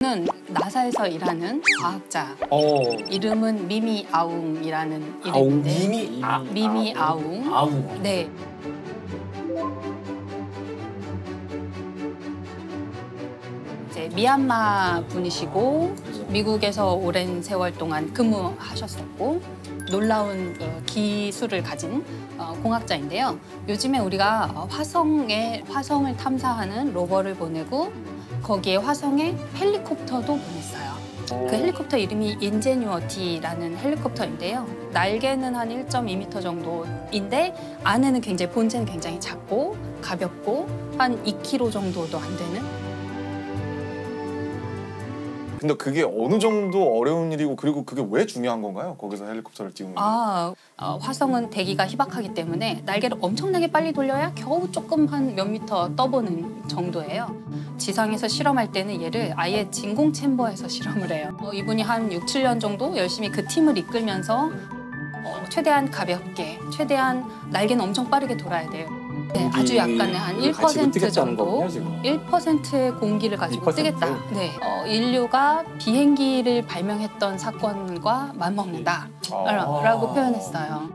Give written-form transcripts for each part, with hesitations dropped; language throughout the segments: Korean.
는 나사에서 일하는 과학자. 이름은 미미 아웅이라는 아웅? 이름인데. 미미 아웅. 아웅. 네. 이제 미얀마 분이시고 미국에서 오랜 세월 동안 근무하셨었고 놀라운 기술을 가진 공학자인데요. 요즘에 우리가 화성을 탐사하는 로버를 보내고 거기에 화성에 헬리콥터도 보냈어요. 그 헬리콥터 이름이 인제뉴어티라는 헬리콥터인데요. 날개는 한 1.2m 정도인데 안에는 본체는 굉장히 작고 가볍고 한 2kg 정도도 안 되는. 근데 그게 어느 정도 어려운 일이고 그리고 그게 왜 중요한 건가요? 거기서 헬리콥터를 띄우는 게? 화성은 대기가 희박하기 때문에 날개를 엄청나게 빨리 돌려야 겨우 조금 한 몇 미터 떠보는 정도예요. 지상에서 실험할 때는 얘를 아예 진공 챔버에서 실험을 해요. 이분이 한 6, 7년 정도 열심히 그 팀을 이끌면서 최대한 가볍게, 최대한 날개는 엄청 빠르게 돌아야 돼요. 네, 아주 약간의 한 1% 정도, 1%의 공기를 가지고 1%? 뜨겠다. 네, 인류가 비행기를 발명했던 사건과 맞먹는다라고 표현했어요.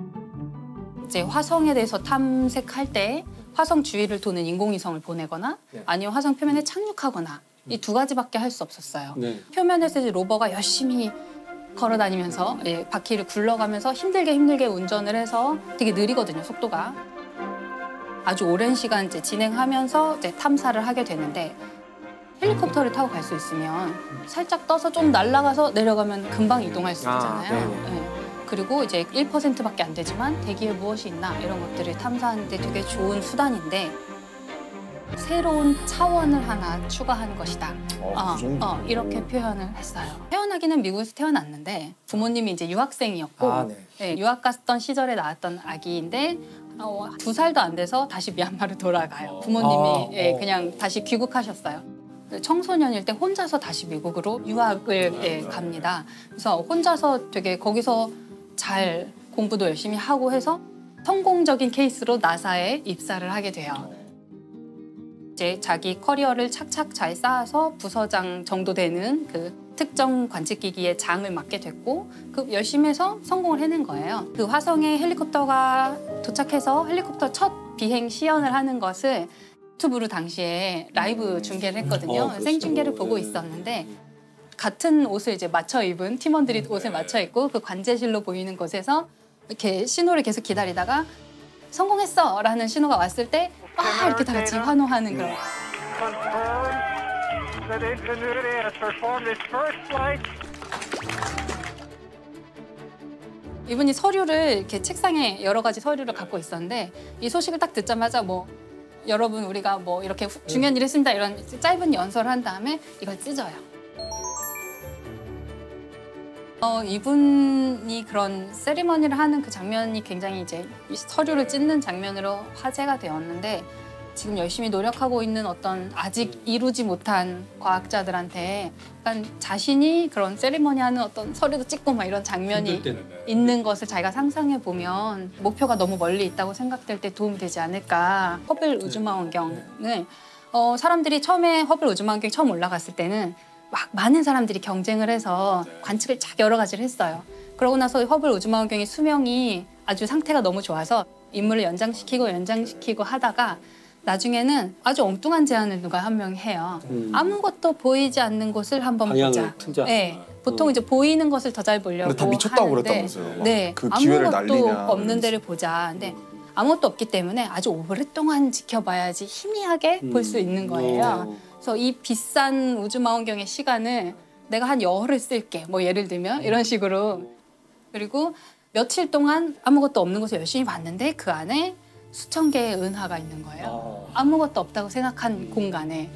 이제 화성에 대해서 탐색할 때 화성 주위를 도는 인공위성을 보내거나 아니면 화성 표면에 착륙하거나 이 두 가지밖에 할 수 없었어요. 표면에서 이제 로버가 열심히 걸어다니면서 바퀴를 굴러가면서 힘들게 운전을 해서 되게 느리거든요, 속도가. 아주 오랜 시간 이제 진행하면서 이제 탐사를 하게 되는데 헬리콥터를 타고 갈 수 있으면 살짝 떠서 좀 날아가서 내려가면 금방 이동할 수 있잖아요. 네. 그리고 이제 1%밖에 안 되지만 대기에 무엇이 있나 이런 것들을 탐사하는 데 되게 좋은 수단인데 새로운 차원을 하나 추가한 것이다. 이렇게 표현을 했어요. 태어나기는 미국에서 태어났는데 부모님이 이제 유학생이었고 유학 갔던 시절에 낳았던 아기인데 2살도 안 돼서 다시 미얀마로 돌아가요. 부모님이 그냥 다시 귀국하셨어요. 청소년일 때 혼자서 다시 미국으로 유학을 갑니다. 그래서 혼자서 되게 거기서 잘 공부도 열심히 하고 해서 성공적인 케이스로 나사에 입사를 하게 돼요. 이제 자기 커리어를 착착 잘 쌓아서 부서장 정도 되는 그 특정 관측기기의 장을 맡게 됐고 열심히 해서 성공을 해낸 거예요. 그 화성에 헬리콥터가 도착해서 헬리콥터 첫 비행 시연을 하는 것을 유튜브로 당시에 라이브 중계를 했거든요. 생중계를 보고 있었는데 같은 옷을 이제 맞춰 입은 팀원들이 옷을 맞춰 입고 그 관제실로 보이는 곳에서 이렇게 신호를 계속 기다리다가 성공했어! 라는 신호가 왔을 때 이렇게 다 같이 환호하는 그런. 이분이 서류를 이렇게 책상에 여러 가지 서류를 갖고 있었는데 이 소식을 딱 듣자마자 여러분 우리가 이렇게 중요한 일을 했습니다 이런 짧은 연설을 한 다음에 이걸 찢어요. 이분이 그런 세리머니를 하는 그 장면이 굉장히 이제 서류를 찢는 장면으로 화제가 되었는데 지금 열심히 노력하고 있는 어떤 아직 이루지 못한 과학자들한테 약간 자신이 그런 세리머니 하는 어떤 서류도 찍고 이런 장면이 있는 것을 자기가 상상해 보면 목표가 너무 멀리 있다고 생각될 때 도움이 되지 않을까. 허블 우주망원경을 사람들이 처음에 허블 우주망원경이 처음 올라갔을 때는 막 많은 사람들이 경쟁을 해서 관측을 여러 가지를 했어요. 그러고 나서 허블 우주망원경의 수명이 아주 상태가 너무 좋아서 임무를 연장시키고 하다가 나중에는 아주 엉뚱한 제안을 누가 한 명이 해요. 아무것도 보이지 않는 곳을 한번 보자. 네, 보통 이제 보이는 것을 더 잘 보려고 근데 다 미쳤다고 하는데 그랬다면서요. 네, 그 기회를 아무것도 날리냐. 없는 데를 보자. 근데 아무것도 없기 때문에 아주 오랫동안 지켜봐야지 희미하게 볼 수 있는 거예요. 그래서 이 비싼 우주망원경의 시간을 내가 한 열흘을 쓸게. 예를 들면 이런 식으로. 그리고 며칠 동안 아무것도 없는 곳을 열심히 봤는데 그 안에 수천 개의 은하가 있는 거예요. 아무것도 없다고 생각한 공간에.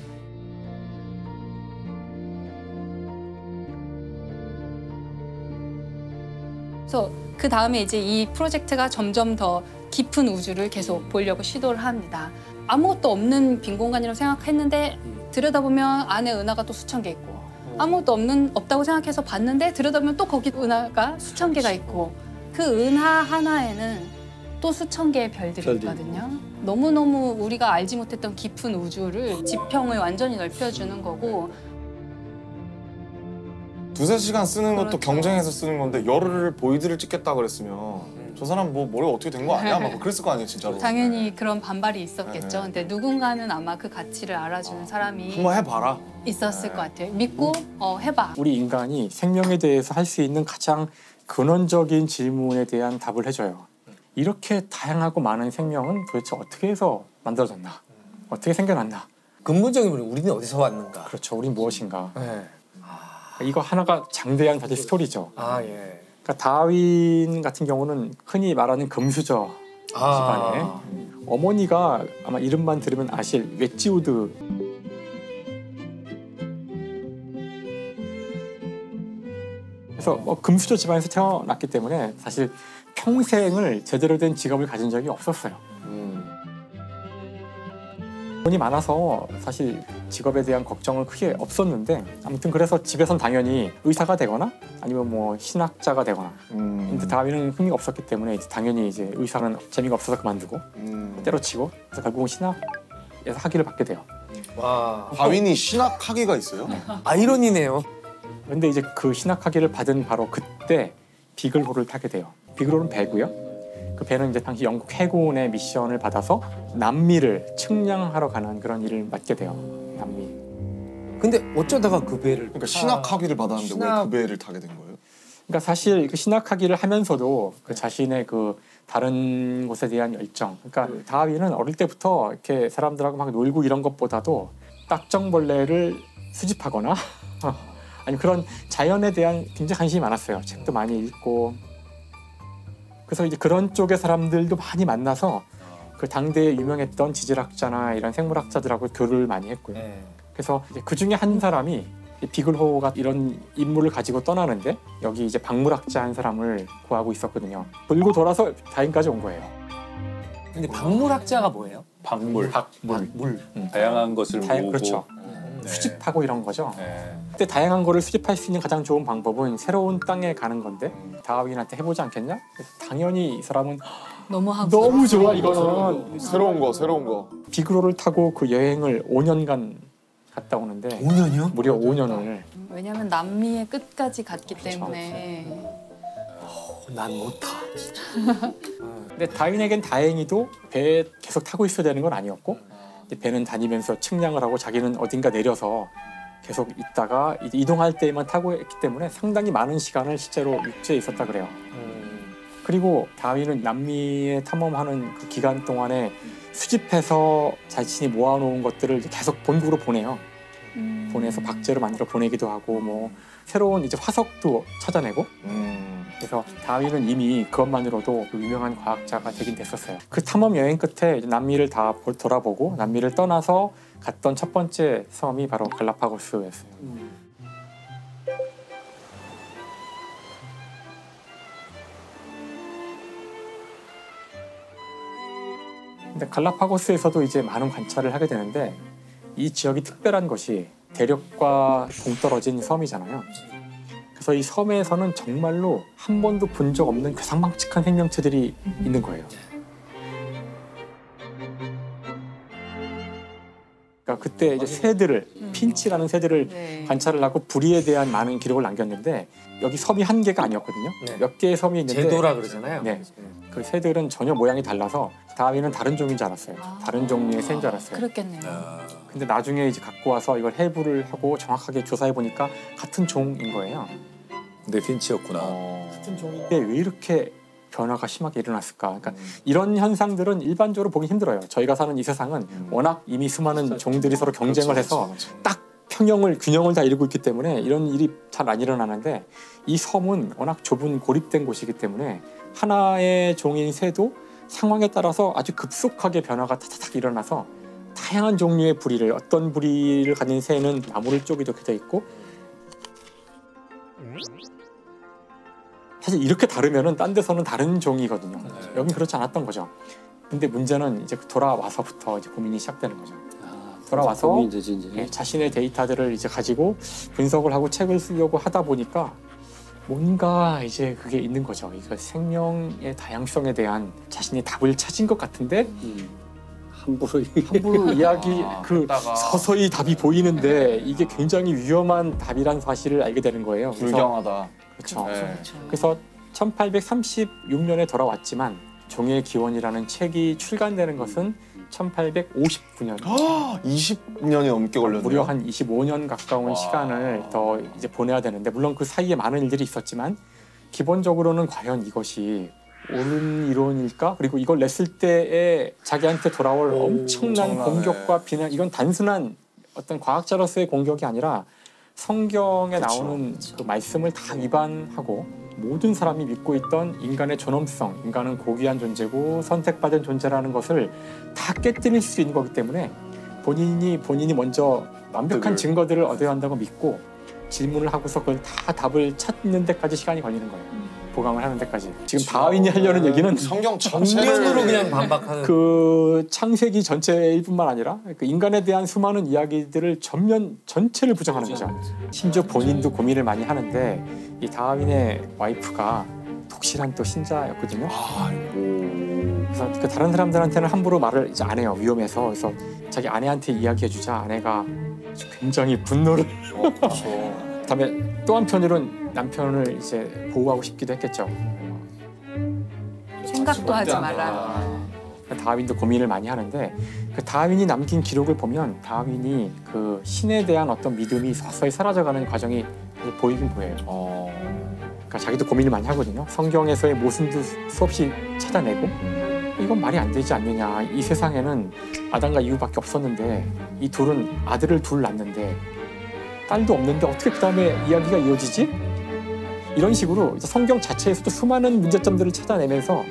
그래서 그 다음에 이제 이 프로젝트가 점점 더 깊은 우주를 계속 보려고 시도를 합니다. 아무것도 없는 빈 공간이라고 생각했는데 들여다보면 안에 은하가 또 수천 개 있고 아무것도 없다고 생각해서 봤는데 들여다보면 또 거기 은하가 수천 개가 있고 그 은하 하나에는 또 수천 개의 별들이 있거든요. 너무너무 우리가 알지 못했던 깊은 우주를 지평을 완전히 넓혀주는 거고 두세 시간 쓰는 것도 그렇죠. 경쟁해서 쓰는 건데 열흘을 보이드를 찍겠다 그랬으면 저 사람 뭐 머리가 어떻게 된 거 아니야? 막 그랬을 거 아니에요 진짜로. 당연히 그런 반발이 있었겠죠. 네. 근데 누군가는 아마 그 가치를 알아주는 사람이 한번 해봐라. 있었을 것 같아요. 믿고 해봐. 우리 인간이 생명에 대해서 할 수 있는 가장 근원적인 질문에 대한 답을 해줘요. 이렇게 다양하고 많은 생명은 도대체 어떻게 해서 만들어졌나? 어떻게 생겨났나? 근본적인 우리는 어디서 왔는가? 그렇죠. 우린 무엇인가? 네. 이거 하나가 장대한 사실 스토리죠. 아 예. 그러니까 다윈 같은 경우는 흔히 말하는 금수저 집안에 어머니가 아마 이름만 들으면 아실 웨지우드. 그래서 금수저 집안에서 태어났기 때문에 사실 평생을 제대로 된 직업을 가진 적이 없었어요. 돈이 많아서 사실 직업에 대한 걱정은 크게 없었는데 아무튼 그래서 집에선 당연히 의사가 되거나 아니면 뭐 신학자가 되거나 근데 다윈은 흥미가 없었기 때문에 이제 당연히 이제 의사는 재미가 없어서 그만두고 때려치고 그래서 결국은 신학에서 학위를 받게 돼요. 와. 다윈이 신학 학위가 있어요? 아이러니네요. 근데 이제 그 신학 학위를 받은 바로 그때 비글호를 타게 돼요. 비글호는 배고요. 그 배는 이제 당시 영국 해군의 미션을 받아서 남미를 측량하러 가는 그런 일을 맡게 돼요. 남미. 근데 어쩌다가 그 배를 그러니까 신학 학위를 받았는데 왜 그 배를 타게 된 거예요? 그러니까 사실 그 신학 학위를 하면서도 그 자신의 그 다른 곳에 대한 열정. 그러니까 다윈은 어릴 때부터 이렇게 사람들하고 막 놀고 이런 것보다도 딱정벌레를 수집하거나 아니 그런 자연에 대한 굉장히 관심이 많았어요. 책도 많이 읽고. 그래서 이제 그런 쪽의 사람들도 많이 만나서 그 당대에 유명했던 지질학자나 이런 생물학자들하고 교류를 많이 했고요. 네. 그래서 이제 그 중에 한 사람이 비글호가 이런 인물을 가지고 떠나는데 여기 이제 박물학자 한 사람을 구하고 있었거든요. 돌고 돌아서 다윈까지 온 거예요. 근데 박물학자가 뭐예요? 박물. 물. 다양한 것을 모으고. 그렇죠. 네. 수집하고 이런 거죠. 네. 그때 다양한 거를 수집할 수 있는 가장 좋은 방법은 새로운 땅에 가는 건데 다윈한테 해보지 않겠냐? 그래서 당연히 이 사람은 너무 하고 너무 좋아 이거는. 새로운 거. 비글호를 타고 그 여행을 5년간 갔다 오는데 5년이요? 무려 5년을. 왜냐면 남미의 끝까지 갔기 때문에 난 못 타. 근데 다윈에겐 다행히도 배에 계속 타고 있어야 되는 건 아니었고 이제 배는 다니면서 측량을 하고 자기는 어딘가 내려서 계속 있다가 이제 이동할 때만 타고 했기 때문에 상당히 많은 시간을 실제로 육지에 있었다 그래요. 그리고 다윈은 남미에 탐험하는 그 기간 동안에 수집해서 자신이 모아놓은 것들을 이제 계속 본국으로 보내요. 보내서 박제로 만들어 보내기도 하고 뭐 새로운 이제 화석도 찾아내고 그래서 다윈은 이미 그것만으로도 그 유명한 과학자가 되긴 됐었어요. 그 탐험 여행 끝에 이제 남미를 다 돌아보고 남미를 떠나서 갔던 첫 번째 섬이 바로 갈라파고스였어요. 근데 갈라파고스에서도 이제 많은 관찰을 하게 되는데 이 지역이 특별한 것이 대륙과 동떨어진 섬이잖아요. 그래서 이 섬에서는 정말로 한 번도 본 적 없는 괴상망측한 생명체들이 있는 거예요. 그러니까 그때 이제 새들을 핀치라는 새들을 네. 관찰을 하고 부리에 대한 많은 기록을 남겼는데 여기 섬이 한 개가 아니었거든요. 네. 몇 개의 섬이 있는데 제도라 그러잖아요. 네. 그 새들은 전혀 모양이 달라서 다윈은 다른 종인 줄 알았어요. 다른 종류의 새인 줄 알았어요. 그렇겠네요. 근데 나중에 이제 갖고 와서 이걸 해부를 하고 정확하게 조사해 보니까 같은 종인 거예요. 네, 핀치였구나. 같은 종인데 왜 이렇게 변화가 심하게 일어났을까? 그러니까 이런 현상들은 일반적으로 보기 힘들어요. 저희가 사는 이 세상은 워낙 이미 수많은 종들이 서로 경쟁을 해서 딱 균형을 다 이루고 있기 때문에 이런 일이 잘 안 일어나는데 이 섬은 워낙 좁은 고립된 곳이기 때문에 하나의 종인 새도 상황에 따라서 아주 급속하게 변화가 타타닥 일어나서 다양한 종류의 부리를 어떤 부리를 가진 새는 나무를 쪼개도 돼 있고 사실 이렇게 다르면은 딴 데서는 다른 종이거든요. 여긴 그렇지 않았던 거죠. 근데 문제는 이제 돌아와서부터 이제 고민이 시작되는 거죠. 돌아와서 자신의 데이터들을 이제 가지고 분석을 하고 책을 쓰려고 하다 보니까 뭔가 이제 그게 있는 거죠. 이거 생명의 다양성에 대한 자신이 답을 찾은 것 같은데 함부로 이야기 했다가. 서서히 답이 보이는데 이게 굉장히 위험한 답이란 사실을 알게 되는 거예요. 그래서 불경하다. 그렇죠. 네. 그래서 1836년에 돌아왔지만 종의 기원이라는 책이 출간되는 것은 1859년. 20년이 넘게 걸렸네요. 무려 한 25년 가까운 와. 시간을 더 이제 보내야 되는데 물론 그 사이에 많은 일들이 있었지만 기본적으로는 과연 이것이 옳은 이론일까? 그리고 이걸 냈을 때에 자기한테 돌아올 엄청난 엄청나네. 공격과 비난 이건 단순한 어떤 과학자로서의 공격이 아니라 성경에 나오는 그 말씀을 다 위반하고 모든 사람이 믿고 있던 인간의 존엄성, 인간은 고귀한 존재고 선택받은 존재라는 것을 다 깨뜨릴 수 있는 거기 때문에 본인이 먼저 완벽한 증거들을 얻어야 한다고 믿고 질문을 하고서 그걸 다 답을 찾는 데까지 시간이 걸리는 거예요. 보강을 하는 데까지. 지금 다윈이 하려는 얘기는 성경 정면으로 전체를 그냥 반박하는. 그 창세기 전체일 뿐만 아니라 그 인간에 대한 수많은 이야기들을 전체를 부정하는 거죠. 심지어 본인도 고민을 많이 하는데 이 다윈의 와이프가 독실한 또 신자였거든요. 그래서 그 다른 사람들한테는 함부로 말을 이제 안 해요. 위험해서. 그래서 자기 아내한테 이야기해주자 아내가 굉장히 분노를. 그렇죠. 그다음에 또 한편으로는 남편을 이제 보호하고 싶기도 했겠죠. 생각도 하지 말라. 다윈도 고민을 많이 하는데 그 다윈이 남긴 기록을 보면 다윈이 그 신에 대한 어떤 믿음이 서서히 사라져가는 과정이 보이긴 보여요. 그러니까 자기도 고민을 많이 하거든요. 성경에서의 모순도 수없이 찾아내고 이건 말이 안 되지 않느냐. 이 세상에는 아담과 이브밖에 없었는데 이 둘은 아들을 둘 낳는데 딸도 없는데 어떻게 그 다음에 이야기가 이어지지? 이런 식으로 이제 성경 자체에서도 수많은 문제점들을 찾아내면서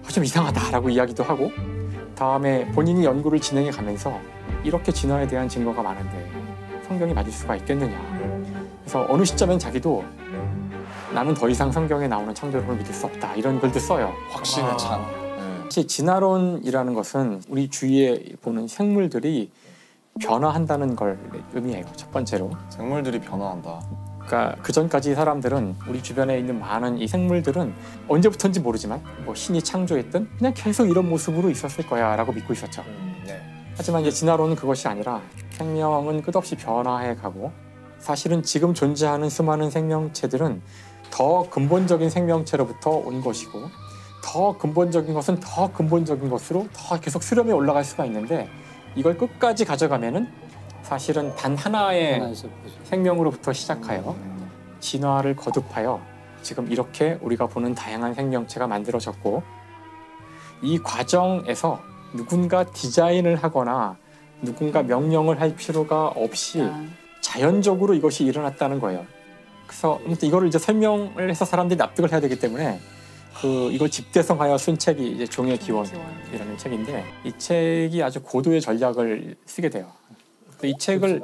좀 이상하다라고 이야기도 하고 다음에 본인이 연구를 진행해 가면서 이렇게 진화에 대한 증거가 많은데 성경이 맞을 수가 있겠느냐. 그래서 어느 시점엔 자기도 나는 더 이상 성경에 나오는 창조론을 믿을 수 없다 이런 글도 써요. 확신에 찬. 사실 진화론이라는 것은 우리 주위에 보는 생물들이 변화한다는 걸 의미해요. 첫 번째로. 생물들이 변화한다. 그러니까 그 전까지 사람들은 우리 주변에 있는 많은 이 생물들은 언제부터인지 모르지만 뭐 신이 창조했든 그냥 계속 이런 모습으로 있었을 거야라고 믿고 있었죠. 네. 하지만 이제 진화론은 그것이 아니라 생명은 끝없이 변화해가고 사실은 지금 존재하는 수많은 생명체들은 더 근본적인 생명체로부터 온 것이고 더 근본적인 것은 더 근본적인 것으로 더 계속 수렴해 올라갈 수가 있는데 이걸 끝까지 가져가면은 사실은 단 하나의 생명으로부터 시작하여 진화를 거듭하여 지금 이렇게 우리가 보는 다양한 생명체가 만들어졌고 이 과정에서 누군가 디자인을 하거나 누군가 명령을 할 필요가 없이 자연적으로 이것이 일어났다는 거예요. 그래서 아무튼 이거를 이제 설명을 해서 사람들이 납득을 해야 되기 때문에 이걸 집대성하여 쓴 책이 이제 종의 기원이라는 책인데 이 책이 아주 고도의 전략을 쓰게 돼요. 이 책을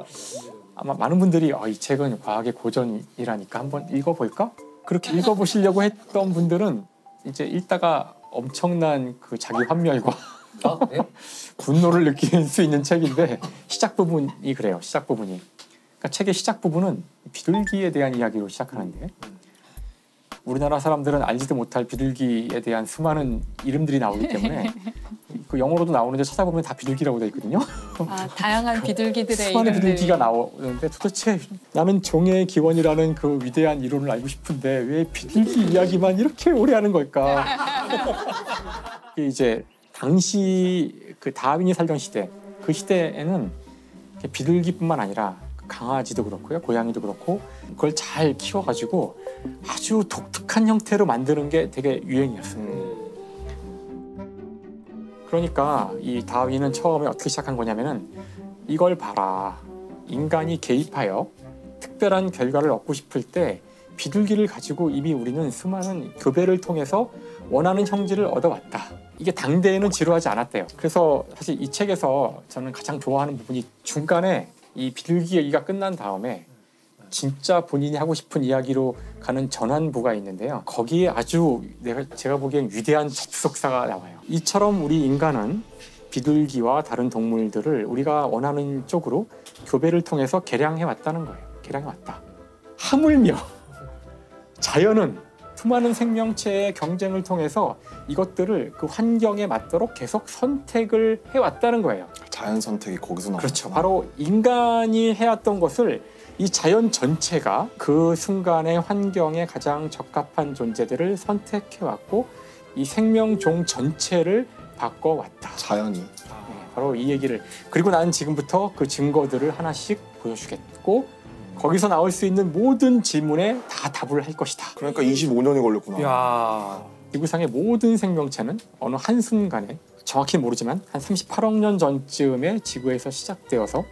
아마 많은 분들이 이 책은 과학의 고전이라니까 한번 읽어볼까? 그렇게 읽어보시려고 했던 분들은 이제 읽다가 엄청난 그 자기 환멸과 네? 분노를 느낄 수 있는 책인데 시작 부분이 그래요. 시작 부분이. 그러니까 책의 시작 부분은 비둘기에 대한 이야기로 시작하는데 우리나라 사람들은 알지도 못할 비둘기에 대한 수많은 이름들이 나오기 때문에 그 영어로도 나오는데 찾아보면 다 비둘기라고 돼 있거든요. 다양한 비둘기들의 수많은 이름들이. 비둘기가 나오는데 도대체 나는 종의 기원이라는 그 위대한 이론을 알고 싶은데 왜 비둘기 이야기만 이렇게 오래 하는 걸까? 이게 이제 당시 그 다윈이 살던 시대, 그 시대에는 비둘기뿐만 아니라 강아지도 그렇고요, 고양이도 그렇고 그걸 잘 키워가지고 아주 독특한 형태로 만드는 게 되게 유행이었어요. 그러니까 이 다윈은 처음에 어떻게 시작한 거냐면은 이걸 봐라. 인간이 개입하여 특별한 결과를 얻고 싶을 때 비둘기를 가지고 이미 우리는 수많은 교배를 통해서 원하는 형질을 얻어왔다. 이게 당대에는 지루하지 않았대요. 그래서 사실 이 책에서 저는 가장 좋아하는 부분이 중간에 이 비둘기 얘기가 끝난 다음에 진짜 본인이 하고 싶은 이야기로 가는 전환부가 있는데요. 거기에 아주 제가 보기엔 위대한 접속사가 나와요. 이처럼 우리 인간은 비둘기와 다른 동물들을 우리가 원하는 쪽으로 교배를 통해서 개량해 왔다는 거예요. 개량해 왔다. 하물며 자연은 수많은 생명체의 경쟁을 통해서 이것들을 그 환경에 맞도록 계속 선택을 해왔다는 거예요. 자연 선택이 거기서 나오죠. 그렇죠. 바로 인간이 해왔던 것을 이 자연 전체가 그 순간의 환경에 가장 적합한 존재들을 선택해왔고 이 생명종 전체를 바꿔왔다. 자연이. 바로 이 얘기를 그리고 나는 지금부터 그 증거들을 하나씩 보여주겠고 거기서 나올 수 있는 모든 질문에 다 답을 할 것이다. 그러니까 25년이 걸렸구나. 야. 지구상의 모든 생명체는 어느 한순간에 정확히 모르지만 한 38억 년 전쯤에 지구에서 시작되어서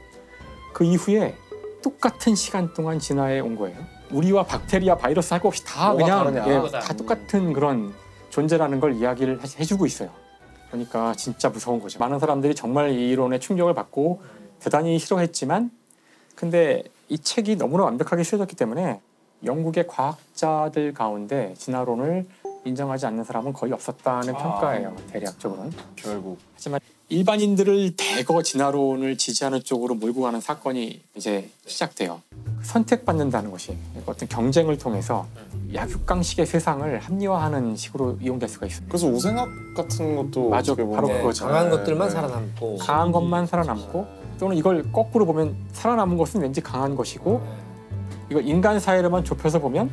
그 이후에 똑같은 시간 동안 진화해 온 거예요. 우리와 박테리아, 바이러스 할 것 없이 다 뭐가 그냥 다르냐. 다 똑같은 그런 존재라는 걸 이야기를 해주고 있어요. 그러니까 진짜 무서운 거죠. 많은 사람들이 정말 이 이론에 충격을 받고 대단히 싫어했지만 근데 이 책이 너무나 완벽하게 쓰여졌기 때문에 영국의 과학자들 가운데 진화론을 인정하지 않는 사람은 거의 없었다는 평가예요. 대략적으로는. 결국. 하지만 일반인들을 대거 진화론을 지지하는 쪽으로 몰고 가는 사건이 이제 시작돼요. 선택받는다는 것이 어떤 경쟁을 통해서 약육강식의 세상을 합리화하는 식으로 이용될 수가 있습니다. 그래서 우생학 같은 것도 맞아, 어떻게 보면 바로 그거죠. 강한 네, 것들만 네. 살아남고. 강한 것만 살아남고 또는 이걸 거꾸로 보면 살아남은 것은 왠지 강한 것이고 이걸 인간 사회로만 좁혀서 보면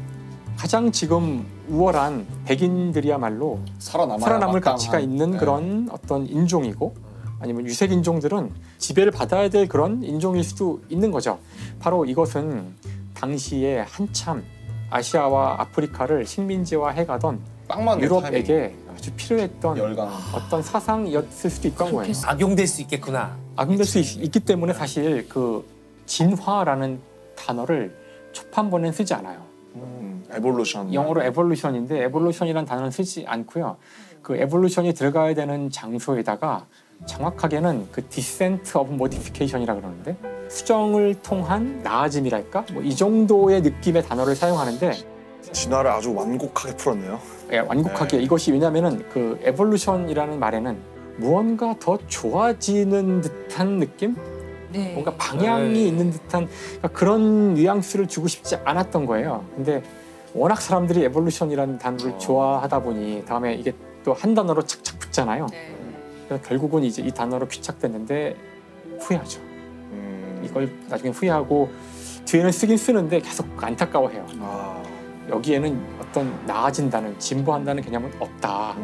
가장 지금 우월한 백인들이야말로 살아남을 마땅한, 가치가 있는 네. 그런 어떤 인종이고 아니면 유색 인종들은 지배를 받아야 될 그런 인종일 수도 있는 거죠. 바로 이것은 당시에 한참 아시아와 아프리카를 식민지화해가던 빵만 유럽에게 아주 필요했던 열강. 어떤 사상이었을 수도 있던 거예요. 그렇겠어요. 악용될 수 있겠구나. 악용될 수 있기 때문에 사실 그 진화라는 단어를 초판본엔 쓰지 않아요. 에볼루션. 영어로 에볼루션인데 에볼루션이라는 단어는 쓰지 않고요. 그 에볼루션이 들어가야 되는 장소에다가 정확하게는 그 디센트 오브 모디피케이션이라 그러는데 수정을 통한 나아짐이랄까? 뭐 이 정도의 느낌의 단어를 사용하는데 진화를 아주 완곡하게 풀었네요. 예, 완곡하게 네. 이것이 왜냐면은 그 에볼루션이라는 말에는 무언가 더 좋아지는 듯한 느낌? 네. 뭔가 방향이 네. 있는 듯한 그러니까 그런 뉘앙스를 주고 싶지 않았던 거예요. 근데 워낙 사람들이 에볼루션이라는 단어를 좋아하다 보니 다음에 이게 또 한 단어로 착착 붙잖아요. 네. 그래서 결국은 이제 이 단어로 귀착됐는데 후회하죠. 이걸 나중에 후회하고 뒤에는 쓰긴 쓰는데 계속 안타까워해요. 아. 여기에는 어떤 나아진다는 진보한다는 개념은 없다.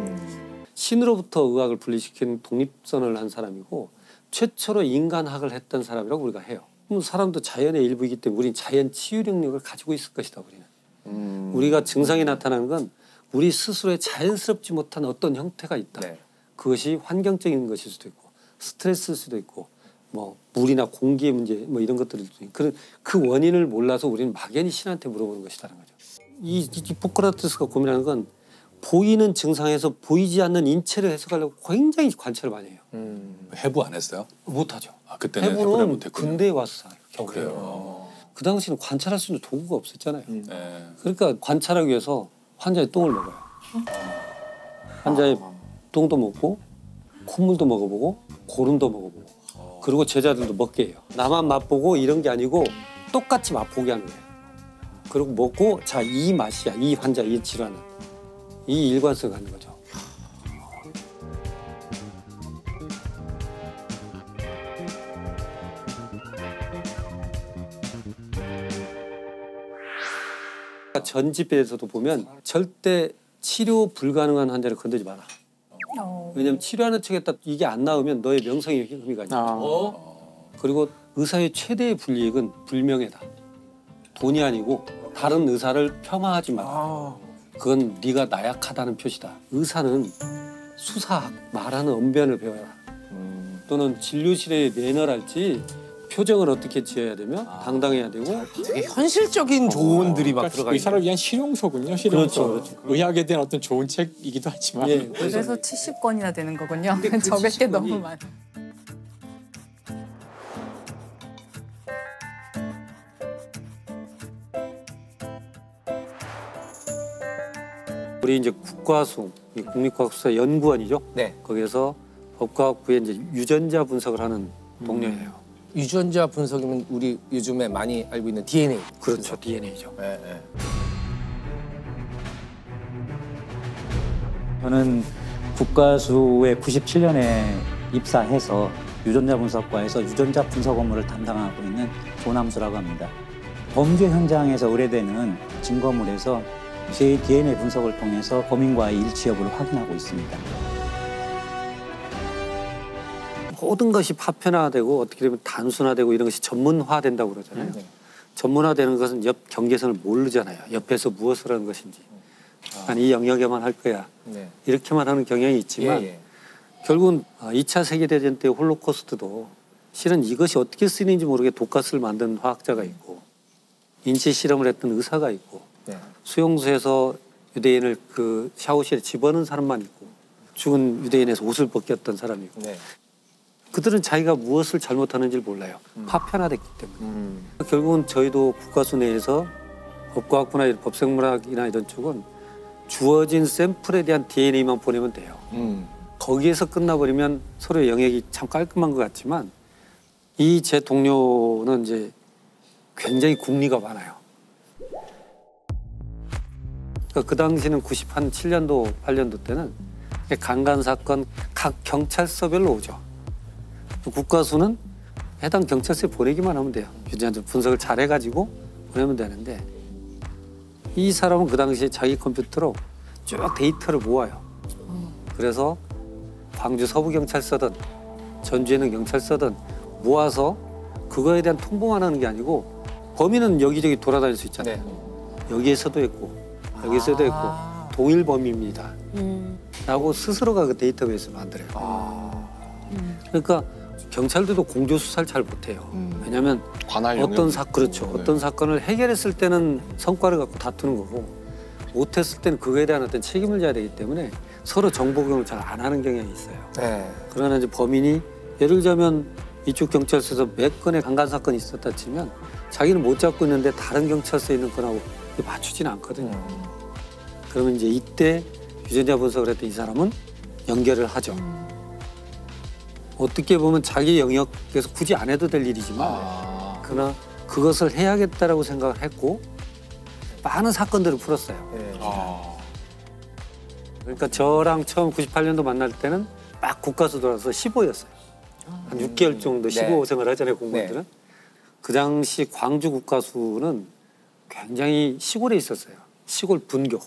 신으로부터 의학을 분리시킨 독립선언을 한 사람이고 최초로 인간학을 했던 사람이라고 우리가 해요. 그럼 사람도 자연의 일부이기 때문에 우리는 자연 치유 능력을 가지고 있을 것이다. 우리는. 우리가 증상이 나타나는 건 우리 스스로의 자연스럽지 못한 어떤 형태가 있다. 네. 그것이 환경적인 것일 수도 있고 스트레스일 수도 있고 뭐 물이나 공기의 문제 뭐 이런 것들일 수도 있고 그런 그 원인을 몰라서 우리는 막연히 신한테 물어보는 것이라는 거죠. 이 히포크라테스가 고민하는 건 보이는 증상에서 보이지 않는 인체를 해석하려고 굉장히 관찰을 많이 해요. 해부 안 했어요? 못하죠. 아, 그때는 해부를 해부는 못했군요. 근대에 와서 겨우 그래요. 그 당시는 관찰할 수 있는 도구가 없었잖아요. 네. 그러니까 관찰하기 위해서 환자의 똥을 먹어요. 환자의 똥도 먹고 콧물도 먹어보고 고름도 먹어보고 그리고 제자들도 먹게 해요. 나만 맛보고 이런 게 아니고 똑같이 맛보게 하는 거예요. 그리고 먹고 자, 이 맛이야. 이 환자, 이 질환은. 이 일관성을 갖는 거죠. 전집에서도 보면 절대 치료 불가능한 환자를 건드리지 마라. 왜냐하면 치료하는 척에다 이게 안 나오면 너의 명성에 흠이 가니까. 그리고 의사의 최대의 불이익은 불명예다. 돈이 아니고 다른 의사를 폄하하지 마라. 그건 네가 나약하다는 표시다. 의사는 수사학, 말하는 언변을 배워라. 또는 진료실의 매너랄지 표정을 어떻게 지어야 되며 당당해야 되고 되게 현실적인 조언들이 막 그러니까 들어가 의사를 있는. 위한 실용서군요. 실용서. 그렇죠. 의학에 대한 어떤 좋은 책이기도 하지만 예, 그래서 70권이나 되는 거군요. 근데 그 적을 게 70권이 너무 많아. 우리 이제 국과수, 국립과학수사 연구원이죠. 네. 거기에서 법과학부에 이제 유전자 분석을 하는 동료예요. 유전자 분석이면 우리 요즘에 많이 알고 있는 DNA. 그렇죠, DNA죠. 네, 네. 저는 국가수에 97년에 입사해서 유전자 분석과에서 유전자 분석 업무를 담당하고 있는 조남수라고 합니다. 범죄 현장에서 의뢰되는 증거물에서 제 DNA 분석을 통해서 범인과의 일치 여부를 확인하고 있습니다. 모든 것이 파편화되고 어떻게 되면 단순화되고 이런 것이 전문화된다고 그러잖아요. 전문화되는 것은 옆 경계선을 모르잖아요. 옆에서 무엇을 하는 것인지. 난 이 영역에만 할 거야. 네. 이렇게만 하는 경향이 있지만 예. 결국은 2차 세계대전 때 홀로코스트도 실은 이것이 어떻게 쓰이는지 모르게 독가스를 만든 화학자가 있고 인체 실험을 했던 의사가 있고 네. 수용소에서 유대인을 그 샤워실에 집어넣은 사람만 있고 죽은 유대인에서 옷을 벗겼던 사람이 있고 네. 그들은 자기가 무엇을 잘못하는지를 몰라요. 파편화됐기 때문에. 결국은 저희도 국가수 내에서 법과학부나 법생물학이나 이런 쪽은 주어진 샘플에 대한 DNA만 보내면 돼요. 거기에서 끝나버리면 서로의 영역이 참 깔끔한 것 같지만 이 제 동료는 이제 굉장히 궁리가 많아요. 그러니까 그 당시는 97년도, 8년도 때는 강간 사건 각 경찰서별로 오죠. 국가수는 해당 경찰서에 보내기만 하면 돼요. 유전자 분석을 잘 해가지고 보내면 되는데 이 사람은 그 당시에 자기 컴퓨터로 쭉 데이터를 모아요. 그래서 광주 서부경찰서든 전주에는 경찰서든 모아서 그거에 대한 통보만 하는 게 아니고 범인은 여기저기 돌아다닐 수 있잖아요. 여기에서도 있고 여기서도 있고 동일 범인입니다. 라고 스스로가 그 데이터베이스를 만들어요. 그러니까 경찰들도 공조수사를 잘 못해요. 왜냐하면 관할 어떤 영역이 그렇죠. 있고, 네. 어떤 사건을 해결했을 때는 성과를 갖고 다투는 거고 못했을 때는 그거에 대한 어떤 책임을 져야 되기 때문에 서로 정보 공유를 잘 안 하는 경향이 있어요. 네. 그러나 이제 범인이 예를 들자면 이쪽 경찰서에서 몇 건의 강간 사건이 있었다 치면 자기는 못 잡고 있는데 다른 경찰서에 있는 건하고 맞추지는 않거든요. 그러면 이제 이때 유전자 분석을 했던 이 사람은 연결을 하죠. 어떻게 보면 자기 영역에서 굳이 안 해도 될 일이지만 그러나 그것을 해야겠다라고 생각을 했고 많은 사건들을 풀었어요. 네. 그러니까 저랑 처음 98년도 만날 때는 막 국가수 돌아서 15였어요. 한 6개월 정도 15 생활 하잖아요, 공무원들은. 그 당시 광주 국가수는 굉장히 시골에 있었어요. 시골 분교.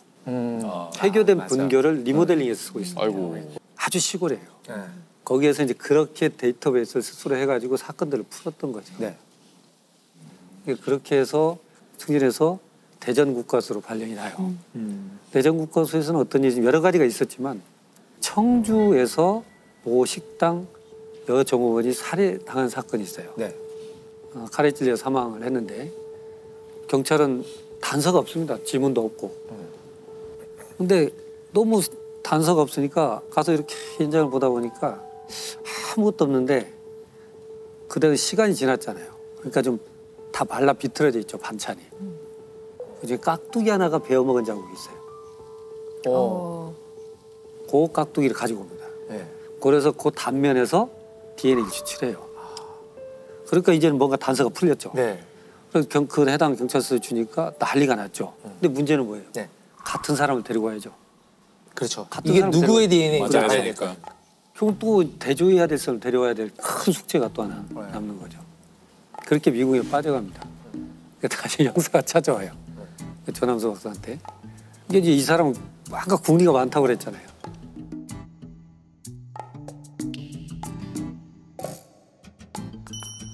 폐교된 맞아. 분교를 리모델링해서 쓰고 있어요. 아이고. 아주 시골이에요. 네. 거기에서 이제 그렇게 데이터베이스를 스스로 해가지고 사건들을 풀었던 거죠. 네. 그렇게 해서 승진해서 대전 국가수로 발령이 나요. 대전 국가수에서는 어떤 일이 여러 가지가 있었지만 청주에서 모 식당 여종업원이 살해당한 사건이 있어요. 네. 칼에 찔려 사망을 했는데 경찰은 단서가 없습니다. 지문도 없고. 근데 너무 단서가 없으니까 가서 이렇게 현장을 보다 보니까 아무것도 없는데 그대로 시간이 지났잖아요. 그러니까 좀 다 말라 비틀어져 있죠, 반찬이. 이제 깍두기 하나가 베어먹은 자국이 있어요. 그 깍두기를 가지고 옵니다. 네. 그래서 그 단면에서 DNA를 추출해요. 그러니까 이제는 뭔가 단서가 풀렸죠. 네. 그래서 그 해당 경찰서에 주니까 난리가 났죠. 근데 문제는 뭐예요? 네. 같은 사람을 데리고 와야죠. 그렇죠. 같은 이게 사람 누구의 DNA인지 맞아야 알아야 되니까. 될까? 결국 또 대조해야 될 사람을 데려와야 될 큰 숙제가 또 하나 남는 거죠. 그렇게 미국에 빠져갑니다. 다시 형사가 찾아와요. 조남수 박사한테. 이게 이제 이 사람은 아까 국리가 많다고 그랬잖아요.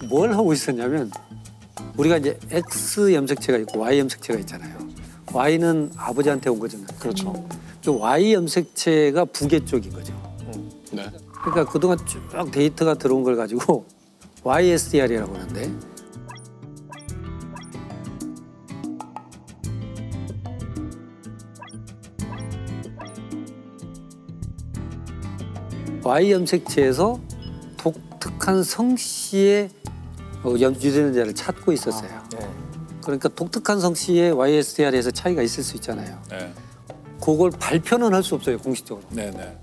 뭘 하고 있었냐면 우리가 이제 X 염색체가 있고 Y 염색체가 있잖아요. Y는 아버지한테 온 거잖아요. 그렇죠. 그 Y 염색체가 부계 쪽인 거죠. 네. 그러니까 그동안 쭉 데이터가 들어온 걸 가지고 YSDR이라고 하는데 Y 염색체에서 독특한 성씨의 유전자를 찾고 있었어요. 네. 그러니까 독특한 성씨의 YSDR에서 차이가 있을 수 있잖아요. 네. 그걸 발표는 할 수 없어요, 공식적으로. 네. 네.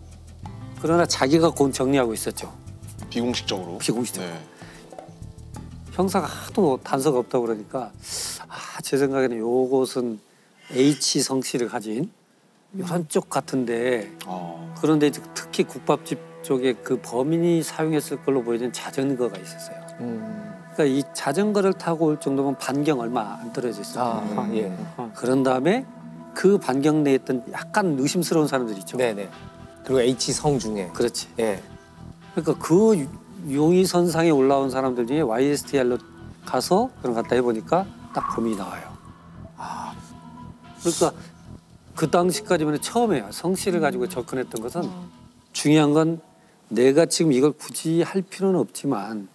그러나 자기가 그건 정리하고 있었죠. 비공식적으로. 비공식적으로. 네. 형사가 하도 단서가 없다고 그러니까 제 생각에는 요것은 H 성씨를 가진 이런 쪽 같은데 아. 그런데 이제 특히 국밥집 쪽에 그 범인이 사용했을 걸로 보이는 자전거가 있었어요. 그러니까 이 자전거를 타고 올 정도면 반경 얼마 안 떨어져 있어요. 아, 예. 그런 다음에 그 반경 내에 있던 약간 의심스러운 사람들 있죠. 네네. 그리고 H 성 중에. 그렇지. 예. 그러니까 그 용의선상에 올라온 사람들 중에 YSTR로 가서 그런 갖다 해보니까 딱 범인이 나와요. 그러니까 그 당시까지만 처음에요. 성 씨를 가지고 접근했던 것은 중요한 건 내가 지금 이걸 굳이 할 필요는 없지만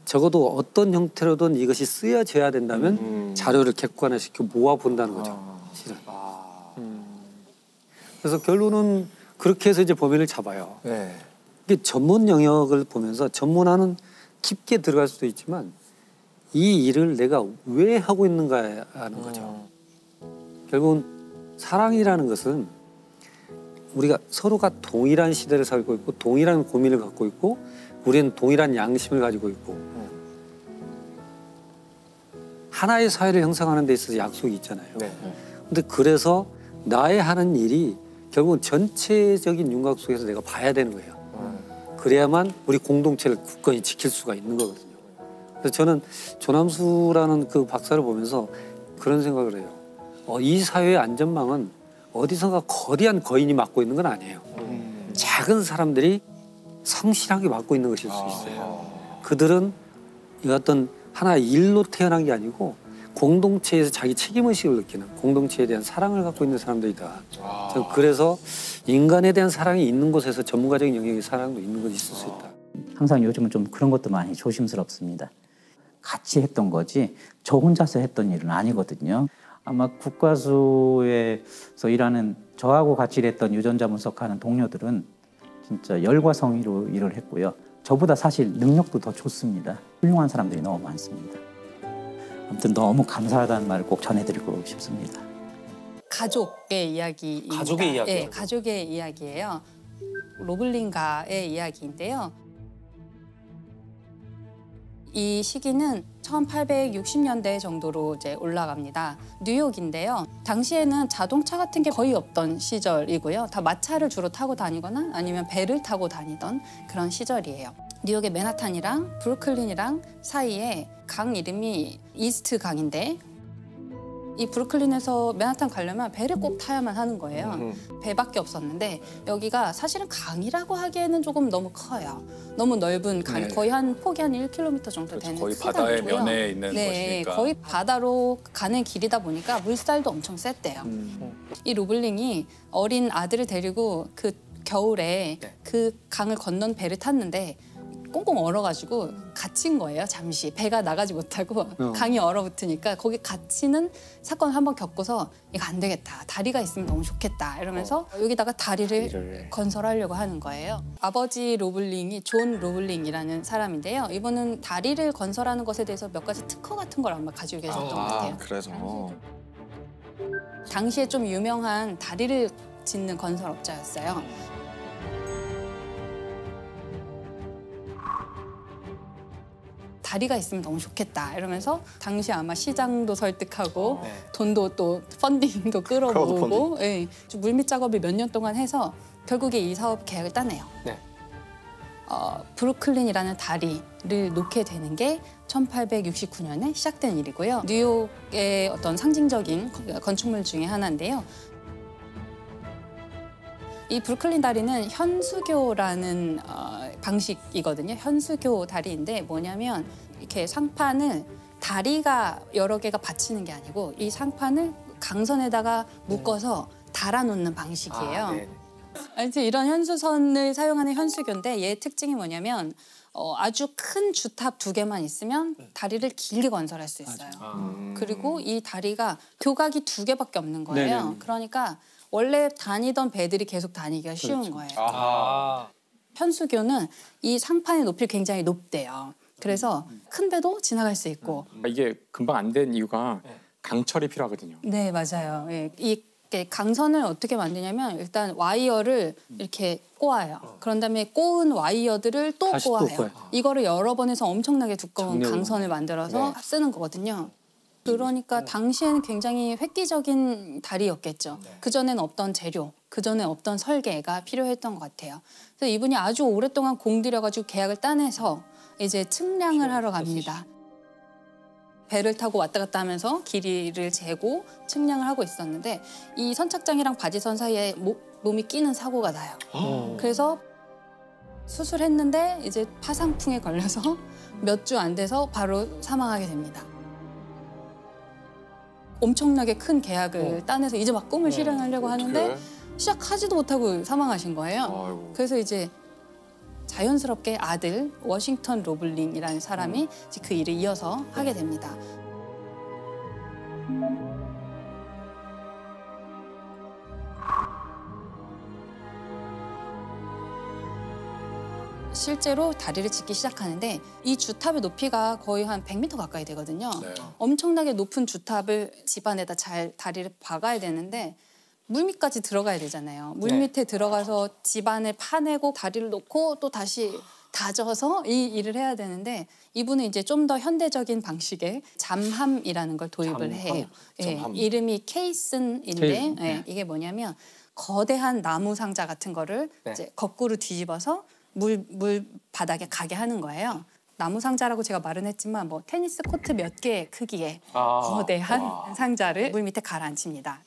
적어도 어떤 형태로든 이것이 쓰여져야 된다면 자료를 객관화시켜 모아본다는 거죠. 실은. 그래서 결론은 그렇게 해서 이제 범인을 잡아요. 네. 이게 전문 영역을 보면서 전문화는 깊게 들어갈 수도 있지만 이 일을 내가 왜 하고 있는가 하는 거죠. 결국은 사랑이라는 것은 우리가 서로가 동일한 시대를 살고 있고 동일한 고민을 갖고 있고 우리는 동일한 양심을 가지고 있고 하나의 사회를 형성하는 데 있어서 약속이 있잖아요. 네. 근데 그래서 나의 하는 일이 결국은 전체적인 윤곽 속에서 내가 봐야 되는 거예요. 그래야만 우리 공동체를 굳건히 지킬 수가 있는 거거든요. 그래서 저는 조남수라는 그 박사를 보면서 그런 생각을 해요. 이 사회의 안전망은 어디선가 거대한 거인이 맡고 있는 건 아니에요. 작은 사람들이 성실하게 맡고 있는 것일 수 있어요. 그들은 이 어떤 하나의 일로 태어난 게 아니고 공동체에서 자기 책임의식을 느끼는 공동체에 대한 사랑을 갖고 있는 사람들이다. 저는 그래서 인간에 대한 사랑이 있는 곳에서 전문가적인 영역의 사랑도 있는 곳이 있을 수 있다. 항상 요즘은 좀 그런 것도 많이 조심스럽습니다. 같이 했던 거지 저 혼자서 했던 일은 아니거든요. 아마 국과수에서 일하는 저하고 같이 일했던 유전자 분석하는 동료들은 진짜 열과 성의로 일을 했고요. 저보다 사실 능력도 더 좋습니다. 훌륭한 사람들이 너무 많습니다. 아무튼 너무 감사하다는 말을 꼭 전해드리고 싶습니다. 가족의 이야기입니다. 가족의 이야기요? 네, 가족의 이야기예요. 로블링가의 이야기인데요. 이 시기는 1860년대 정도로 이제 올라갑니다. 뉴욕인데요. 당시에는 자동차 같은 게 거의 없던 시절이고요. 다 마차를 주로 타고 다니거나 아니면 배를 타고 다니던 그런 시절이에요. 뉴욕의 맨하탄이랑 브루클린이랑 사이에 강 이름이 이스트 강인데 이 브루클린에서 맨하탄 가려면 배를 꼭 타야만 하는 거예요. 배밖에 없었는데 여기가 사실은 강이라고 하기에는 조금 너무 커요. 너무 넓은 강, 네. 거의 한 폭이 한 1km 정도 그렇죠. 되는 거의 크기고요. 바다의 면에 있는 네, 곳이니까. 거의 바다로 가는 길이다 보니까 물살도 엄청 셌대요. 이 로블링이 어린 아들을 데리고 그 겨울에 그 강을 건넌 배를 탔는데 꽁꽁 얼어가지고 갇힌 거예요. 잠시 배가 나가지 못하고 강이 얼어붙으니까 거기 갇히는 사건을 한번 겪고서 이거 안 되겠다. 다리가 있으면 너무 좋겠다. 이러면서 여기다가 다리를 건설하려고 하는 거예요. 아버지 로블링이 존 로블링이라는 사람인데요. 이분은 다리를 건설하는 것에 대해서 몇 가지 특허 같은 걸 아마 가지고 계셨던 것 같아요. 그래서 당시에 좀 유명한 다리를 짓는 건설업자였어요. 다리가 있으면 너무 좋겠다 이러면서 당시 아마 시장도 설득하고 돈도 또 펀딩도 끌어모으고 예, 좀 물밑 작업을 몇 년 동안 해서 결국에 이 사업 계약을 따내요. 네. 브루클린이라는 다리를 놓게 되는 게 1869년에 시작된 일이고요. 뉴욕의 어떤 상징적인 건축물 중에 하나인데요. 이 브루클린 다리는 현수교라는 방식이거든요. 현수교 다리인데 뭐냐면 이렇게 상판을 다리가 여러 개가 받치는 게 아니고 이 상판을 강선에다가 묶어서 달아놓는 방식이에요. 네. 아무튼 이런 현수선을 사용하는 현수교인데 얘의 특징이 뭐냐면 아주 큰 주탑 2개만 있으면 다리를 길게 건설할 수 있어요. 그리고 이 다리가 교각이 2개밖에 없는 거예요. 네네. 그러니까 원래 다니던 배들이 계속 다니기가 쉬운 거예요. 현수교는 이 상판의 높이를 굉장히 높대요. 그래서 큰 배도 지나갈 수 있고. 이게 금방 안 된 이유가 강철이 필요하거든요. 네, 맞아요. 예, 이 강선을 어떻게 만드냐면 일단 와이어를 이렇게 꼬아요. 그런 다음에 꼬은 와이어들을 또 다시 또 꼬아요. 꼬아요. 이거를 여러 번 해서 엄청나게 두꺼운 정렬로. 강선을 만들어서 쓰는 거거든요. 그러니까 당시에는 굉장히 획기적인 다리였겠죠. 그전엔 없던 재료, 그전엔 없던 설계가 필요했던 것 같아요. 그래서 이분이 아주 오랫동안 공들여가지고 계약을 따내서 이제 측량을 하러 갑니다. 배를 타고 왔다 갔다 하면서 길이를 재고 측량을 하고 있었는데 이 선착장이랑 바지선 사이에 몸이 끼는 사고가 나요. 그래서 수술했는데 이제 파상풍에 걸려서 몇 주 안 돼서 바로 사망하게 됩니다. 엄청나게 큰 계약을 따내서 이제 막 꿈을 실현하려고 하는데 시작하지도 못하고 사망하신 거예요. 아이고. 그래서 이제 자연스럽게 아들 워싱턴 로블링이라는 사람이 이제 그 일을 이어서 하게 됩니다. 실제로 다리를 짓기 시작하는데 이 주탑의 높이가 거의 한 100m 가까이 되거든요. 네. 엄청나게 높은 주탑을 집안에다 잘 다리를 박아야 되는데 물밑까지 들어가야 되잖아요. 물밑에 들어가서 집안을 파내고 다리를 놓고 또 다시 다져서 이 일을 해야 되는데 이분은 이제 좀 더 현대적인 방식의 잠함이라는 걸 도입을 해요. 예, 이름이 케이슨인데 예, 이게 뭐냐면 거대한 나무 상자 같은 거를 이제 거꾸로 뒤집어서 물 바닥에 가게 하는 거예요. 나무 상자라고 제가 말은 했지만 뭐 테니스 코트 몇 개의 크기의 거대한 상자를 물 밑에 가라앉힙니다.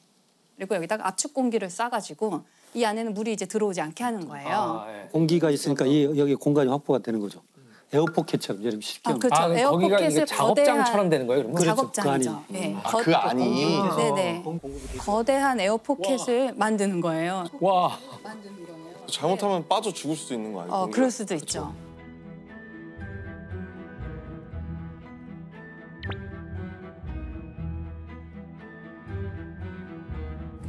그리고 여기다가 압축 공기를 싸가지고 이 안에는 물이 이제 들어오지 않게 하는 거예요. 공기가 있으니까 여기 공간이 확보가 되는 거죠. 에어포켓처럼 이렇게 쉽게. 그렇죠. 거기가 이게 에어포켓을 작업장처럼 되는 거예요, 그러면? 작업장이죠. 네. 그 안이. 네네. 거대한 에어포켓을 만드는 거예요. 와. 잘못하면 빠져 죽을 수도 있는 거 아니에요? 그럴 수도 있죠.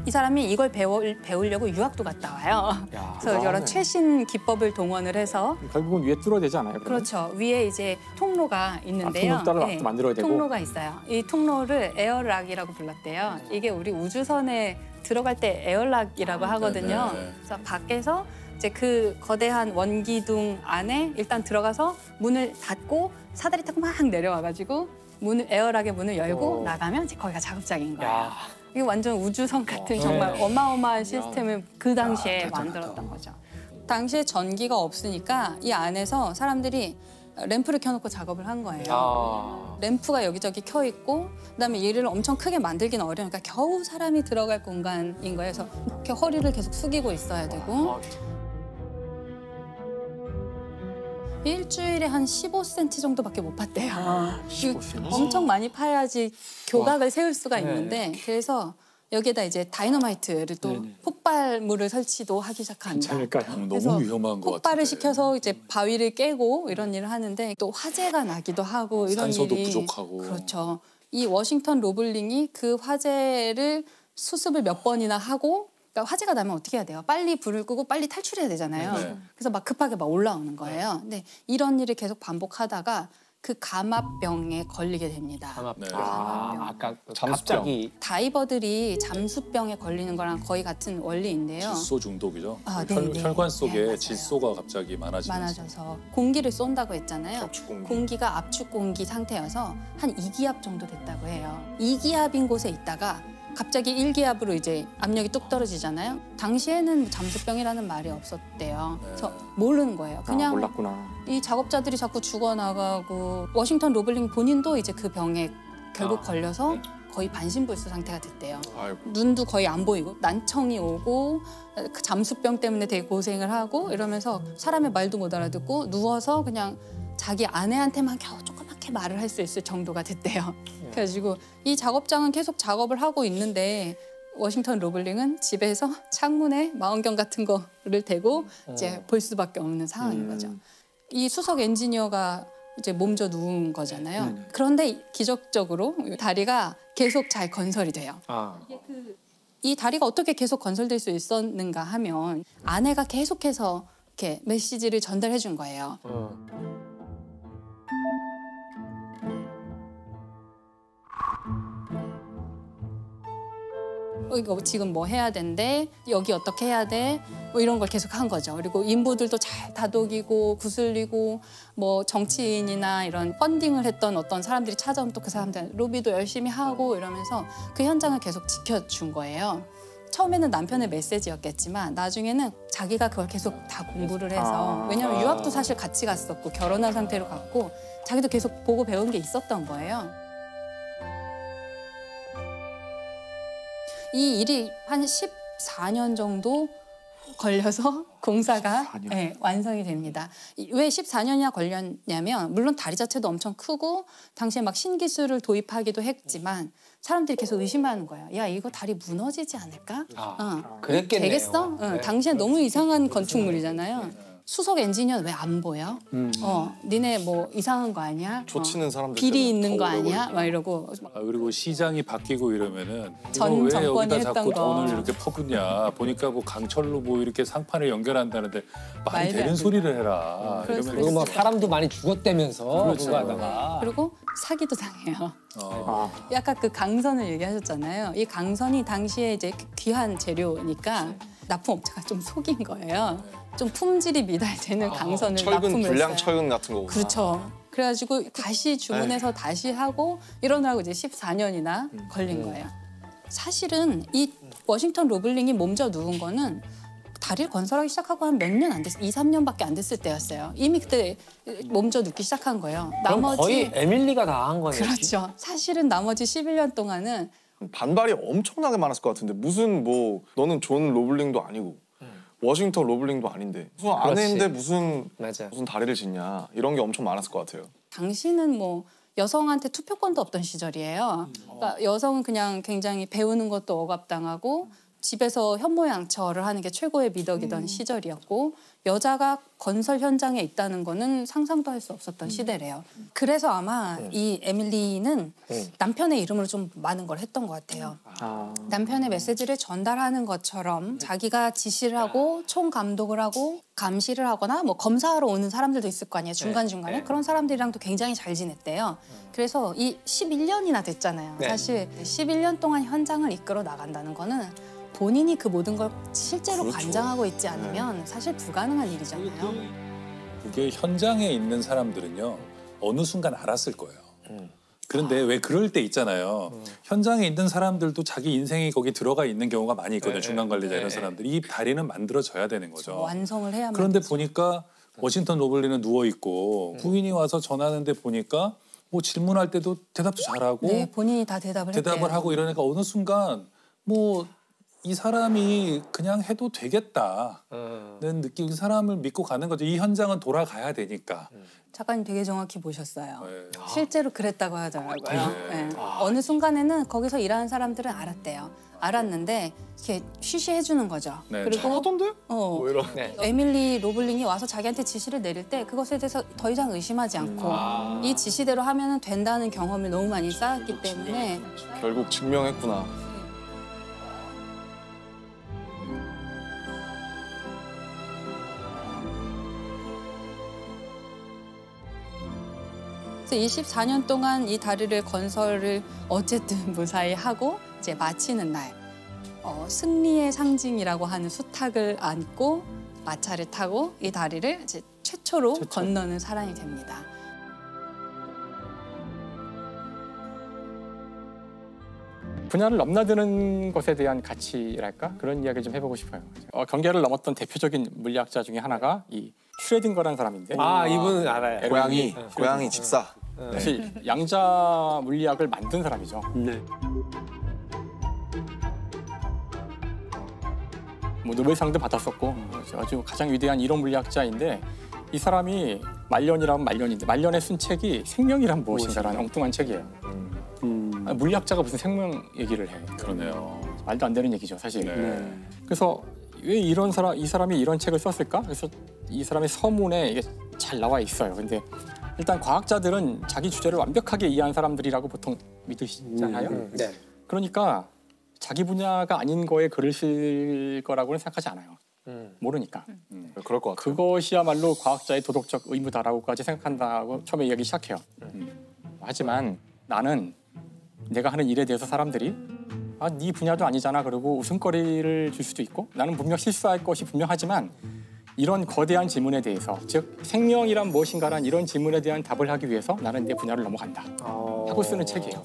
이 사람이 이걸 배우려고 유학도 갔다 와요. 그래서 여러 최신 기법을 동원을 해서 결국은 위에 뚫어야 되지 않아요? 그러면? 그렇죠. 위에 이제 통로가 있는데요. 통로 따로 만들어야 되고. 통로가 있어요. 이 통로를 에어락이라고 불렀대요. 이게 우리 우주선에 들어갈 때 에어락이라고 하거든요. 네. 그래서 밖에서 이제 그 거대한 원기둥 안에 일단 들어가서 문을 닫고 사다리 타고 막 내려와가지고 에어락의 문을 열고 나가면 이제 거기가 작업장인 거예요. 이게 완전 우주선 같은 정말 어마어마한 시스템을 그 당시에 만들었던 거죠. 당시에 전기가 없으니까 이 안에서 사람들이 램프를 켜놓고 작업을 한 거예요. 램프가 여기저기 켜 있고 그다음에 얘를 엄청 크게 만들기는 어려우니까 겨우 사람이 들어갈 공간인 거예요. 그래서 이렇게 허리를 계속 숙이고 있어야 되고 일주일에 한 15cm 정도밖에 못 팠대요. 엄청 많이 파야지 교각을 세울 수가 있는데 그래서 여기에다 이제 다이너마이트를 또 폭발물을 설치도 하기 시작합니다. 괜찮을까요? 너무 위험한 것 같아요. 폭발을 시켜서 이제 바위를 깨고 이런 일을 하는데 또 화재가 나기도 하고 이런 산소도 일이 부족하고. 그렇죠. 이 워싱턴 로블링이 그 화재를 수습을 몇 번이나 하고 그러니까 화재가 나면 어떻게 해야 돼요? 빨리 불을 끄고 빨리 탈출해야 되잖아요. 네. 그래서 막 급하게 막 올라오는 거예요. 근데 이런 일을 계속 반복하다가 그 감압병에 걸리게 됩니다. 네. 아까 갑자기 다이버들이 잠수병에 걸리는 거랑 거의 같은 원리인데요. 질소 중독이죠. 네. 혈관 속에 네, 맞아요. 질소가 갑자기 많아져서 공기를 쏜다고 했잖아요. 압축 공기. 공기가 압축 공기 상태여서 한 2기압 정도 됐다고 해요. 2기압인 곳에 있다가 갑자기 1기압으로 이제 압력이 뚝 떨어지잖아요. 당시에는 잠수병이라는 말이 없었대요. 그래서 모르는 거예요. 그냥 몰랐구나. 이 작업자들이 자꾸 죽어나가고 워싱턴 로블링 본인도 이제 그 병에 결국 걸려서 거의 반신불수 상태가 됐대요. 아이고. 눈도 거의 안 보이고 난청이 오고 그 잠수병 때문에 되게 고생을 하고 이러면서 사람의 말도 못 알아듣고 누워서 그냥 자기 아내한테만 겨우 조그맣게 말을 할 수 있을 정도가 됐대요. 그래가지고 이 작업장은 계속 작업을 하고 있는데 워싱턴 로블링은 집에서 창문에 망원경 같은 거를 대고 이제 볼 수밖에 없는 상황인 거죠. 이 수석 엔지니어가 이제 몸져 누운 거잖아요. 그런데 기적적으로 다리가 계속 잘 건설이 돼요. 이 다리가 어떻게 계속 건설될 수 있었는가 하면 아내가 계속해서 이렇게 메시지를 전달해 준 거예요. 이거 지금 뭐 해야 된대, 여기 어떻게 해야 돼, 뭐 이런 걸 계속 한 거죠. 그리고 인부들도 잘 다독이고 구슬리고 뭐 정치인이나 이런 펀딩을 했던 어떤 사람들이 찾아오면 또 그 사람들 로비도 열심히 하고 이러면서 그 현장을 계속 지켜준 거예요. 처음에는 남편의 메시지였겠지만 나중에는 자기가 그걸 계속 다 공부를 해서 왜냐면 유학도 사실 같이 갔었고 결혼한 상태로 갔고 자기도 계속 보고 배운 게 있었던 거예요. 이 일이 한 14년 정도 걸려서 공사가 완성이 됩니다. 왜 14년이나 걸렸냐면 물론 다리 자체도 엄청 크고 당시에 막 신기술을 도입하기도 했지만 사람들이 계속 의심하는 거예요. 야, 이거 다리 무너지지 않을까? 그랬겠네요. 되겠어? 당시엔 너무 이상한 건축물이잖아요. 수석 엔지니어는 왜 안 보여? 니네 뭐 이상한 거 아니야? 조치는 사람들 비리 때문에 있는 더 거 오래 아니야? 걸리죠. 막 이러고 그리고 시장이 바뀌고 이러면은 전 이거 왜 정권이 여기다 했던 자꾸 거. 돈을 이렇게 퍼붓냐. 보니까 뭐 강철로 뭐 이렇게 상판을 연결한다는데 말이 말도 되는 안 소리를 해라. 그럴 수도 이러면 그리고 막 사람도 많이 죽었다면서 그렇죠. 그거 하다가. 그리고 사기도 당해요. 아까 그 강선을 얘기하셨잖아요. 이 강선이 당시에 이제 귀한 재료니까 납품업체가 좀 속인 거예요. 좀 품질이 미달되는 강선을 철근 납품을 불량 했어요. 철근 같은 거구나. 그렇죠. 그래가지고 다시 주문해서 다시 하고 이러느라고 이제 14년이나 걸린 거예요. 사실은 이 워싱턴 로블링이 몸져 누운 거는 다리를 건설하기 시작하고 한 몇 년 안 됐어요. 2, 3년밖에 안 됐을 때였어요. 이미 그때 몸져 눕기 시작한 거예요. 그럼 거의 에밀리가 다 한 거네요. 그렇죠. 사실은 나머지 11년 동안은 반발이 엄청나게 많았을 것 같은데 무슨 뭐 너는 존 로블링도 아니고 워싱턴 로블링도 아닌데 무슨 아내인데 무슨 다리를 짓냐 이런 게 엄청 많았을 것 같아요. 당시는 뭐 여성한테 투표권도 없던 시절이에요. 그러니까 여성은 그냥 굉장히 배우는 것도 억압당하고 집에서 현모양처를 하는 게 최고의 미덕이던 시절이었고 여자가 건설 현장에 있다는 거는 상상도 할 수 없었던 시대래요. 그래서 아마 이 에밀리는 남편의 이름으로 좀 많은 걸 했던 것 같아요. 남편의 메시지를 전달하는 것처럼 자기가 지시를 하고 총감독을 하고 감시를 하거나 뭐 검사하러 오는 사람들도 있을 거 아니에요. 중간중간에. 그런 사람들이랑도 굉장히 잘 지냈대요. 그래서 이 11년이나 됐잖아요. 사실 11년 동안 현장을 이끌어 나간다는 거는 본인이 그 모든 걸 실제로 관장하고 있지 않으면 사실 불가능한 일이잖아요. 그게 현장에 있는 사람들은요 어느 순간 알았을 거예요. 그런데 왜 그럴 때 있잖아요. 현장에 있는 사람들도 자기 인생이 거기 들어가 있는 경우가 많이 있거든요. 중간 관리자 이런 사람들이. 이 다리는 만들어져야 되는 거죠. 완성을 해야만. 그런데 보니까 워싱턴 로블리는 누워 있고 부인이 와서 전화하는데 보니까 뭐 질문할 때도 대답도 잘하고 네, 본인이 다 대답을 하고 이러니까 어느 순간 뭐 이 사람이 그냥 해도 되겠다는 느낌, 이 사람을 믿고 가는 거죠. 이 현장은 돌아가야 되니까. 작가님 되게 정확히 보셨어요. 네. 실제로 그랬다고 하더라고요. 네. 어느 순간에는 거기서 일하는 사람들은 알았대요. 알았는데 이렇게 쉬쉬해주는 거죠. 네. 그리고 하던데? 뭐 이런. 에밀리 로블링이 와서 자기한테 지시를 내릴 때 그것에 대해서 더 이상 의심하지 않고 이 지시대로 하면 된다는 경험을 너무 많이 쌓았기 때문에 결국 증명했구나. 그래서 24년 동안 이 다리를 건설을 어쨌든 무사히 하고 이제 마치는 날 승리의 상징이라고 하는 수탉을 안고 마차를 타고 이 다리를 이제 최초로 건너는 사람이 됩니다. 분야를 넘나드는 것에 대한 가치랄까 그런 이야기를 좀 해보고 싶어요. 경계를 넘었던 대표적인 물리학자 중에 하나가 이 슈레딩거라는 사람인데. 이분은 알아요. 고양이 집사. 사실 양자 물리학을 만든 사람이죠. 네. 뭐 노벨상도 받았었고 아주 가장 위대한 이론 물리학자인데 이 사람이 말년이라면 말년인데 말년에 쓴 책이 생명이란 무엇인가라는 엉뚱한 책이에요. 물리학자가 무슨 생명 얘기를 해. 그러네요. 말도 안 되는 얘기죠, 사실. 네. 그래서 왜 이 사람이 이런 책을 썼을까? 그래서 이 사람의 서문에 이게 잘 나와 있어요. 근데 일단 과학자들은 자기 주제를 완벽하게 이해한 사람들이라고 보통 믿으시잖아요. 네. 그러니까 자기 분야가 아닌 거에 글을 쓸 거라고는 생각하지 않아요. 모르니까. 그럴 것 같아요. 그것이야말로 과학자의 도덕적 의무다라고까지 생각한다고 처음에 이야기 시작해요. 하지만 나는 내가 하는 일에 대해서 사람들이 아, 네 분야도 아니잖아. 그리고 웃음거리를 줄 수도 있고 나는 분명 실수할 것이 분명하지만 이런 거대한 질문에 대해서 즉 생명이란 무엇인가란 이런 질문에 대한 답을 하기 위해서 나는 내 분야를 넘어간다 하고 쓰는 책이에요.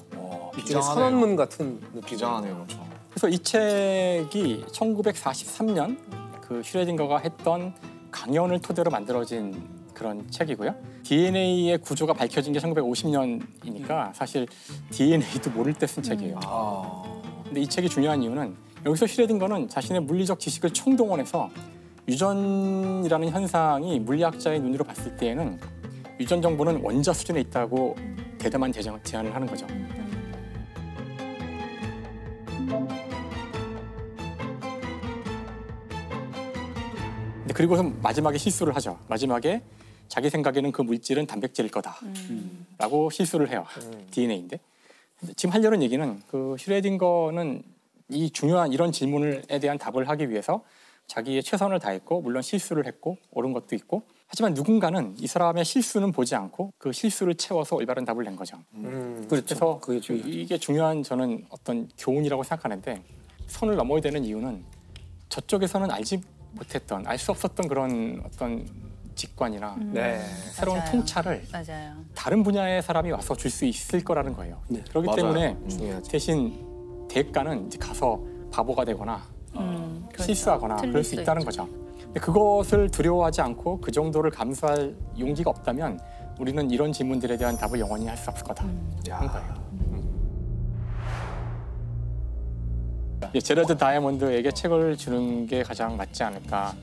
일종의 선언문 같은 느낌. 비장하네요, 엄청. 그래서 이 책이 1943년 그 슈레딩거가 했던 강연을 토대로 만들어진 그런 책이고요. DNA의 구조가 밝혀진 게 1950년이니까 사실 DNA도 모를 때 쓴 책이에요. 근데 이 책이 중요한 이유는 여기서 슈레딩거는 자신의 물리적 지식을 총동원해서 유전이라는 현상이 물리학자의 눈으로 봤을 때에는 유전 정보는 원자 수준에 있다고 대담한 제안을 하는 거죠. 근데 그리고서 마지막에 실수를 하죠. 마지막에 자기 생각에는 그 물질은 단백질일 거다라고 실수를 해요. DNA인데. 지금 하려는 얘기는 그 슈레딩거는 이 중요한 이런 질문에 대한 답을 하기 위해서 자기의 최선을 다했고 물론 실수를 했고 옳은 것도 있고 하지만 누군가는 이 사람의 실수는 보지 않고 그 실수를 채워서 올바른 답을 낸 거죠. 그렇죠. 그래서 이게 중요한 저는 어떤 교훈이라고 생각하는데 선을 넘어야 되는 이유는 저쪽에서는 알지 못했던 알 수 없었던 그런 어떤 직관이나 새로운 맞아요. 통찰을 맞아요. 다른 분야의 사람이 와서 줄 수 있을 거라는 거예요. 그렇기 맞아요. 때문에 중요하죠. 대신 대가는 이제 가서 바보가 되거나 그렇죠. 실수하거나 틀릴 그럴 수 수 있다는 있죠. 거죠. 근데 그것을 두려워하지 않고 그 정도를 감수할 용기가 없다면 우리는 이런 질문들에 대한 답을 영원히 할 수 없을 거다 하는 거예요. 제러드 다이아몬드에게 책을 주는 게 가장 맞지 않을까.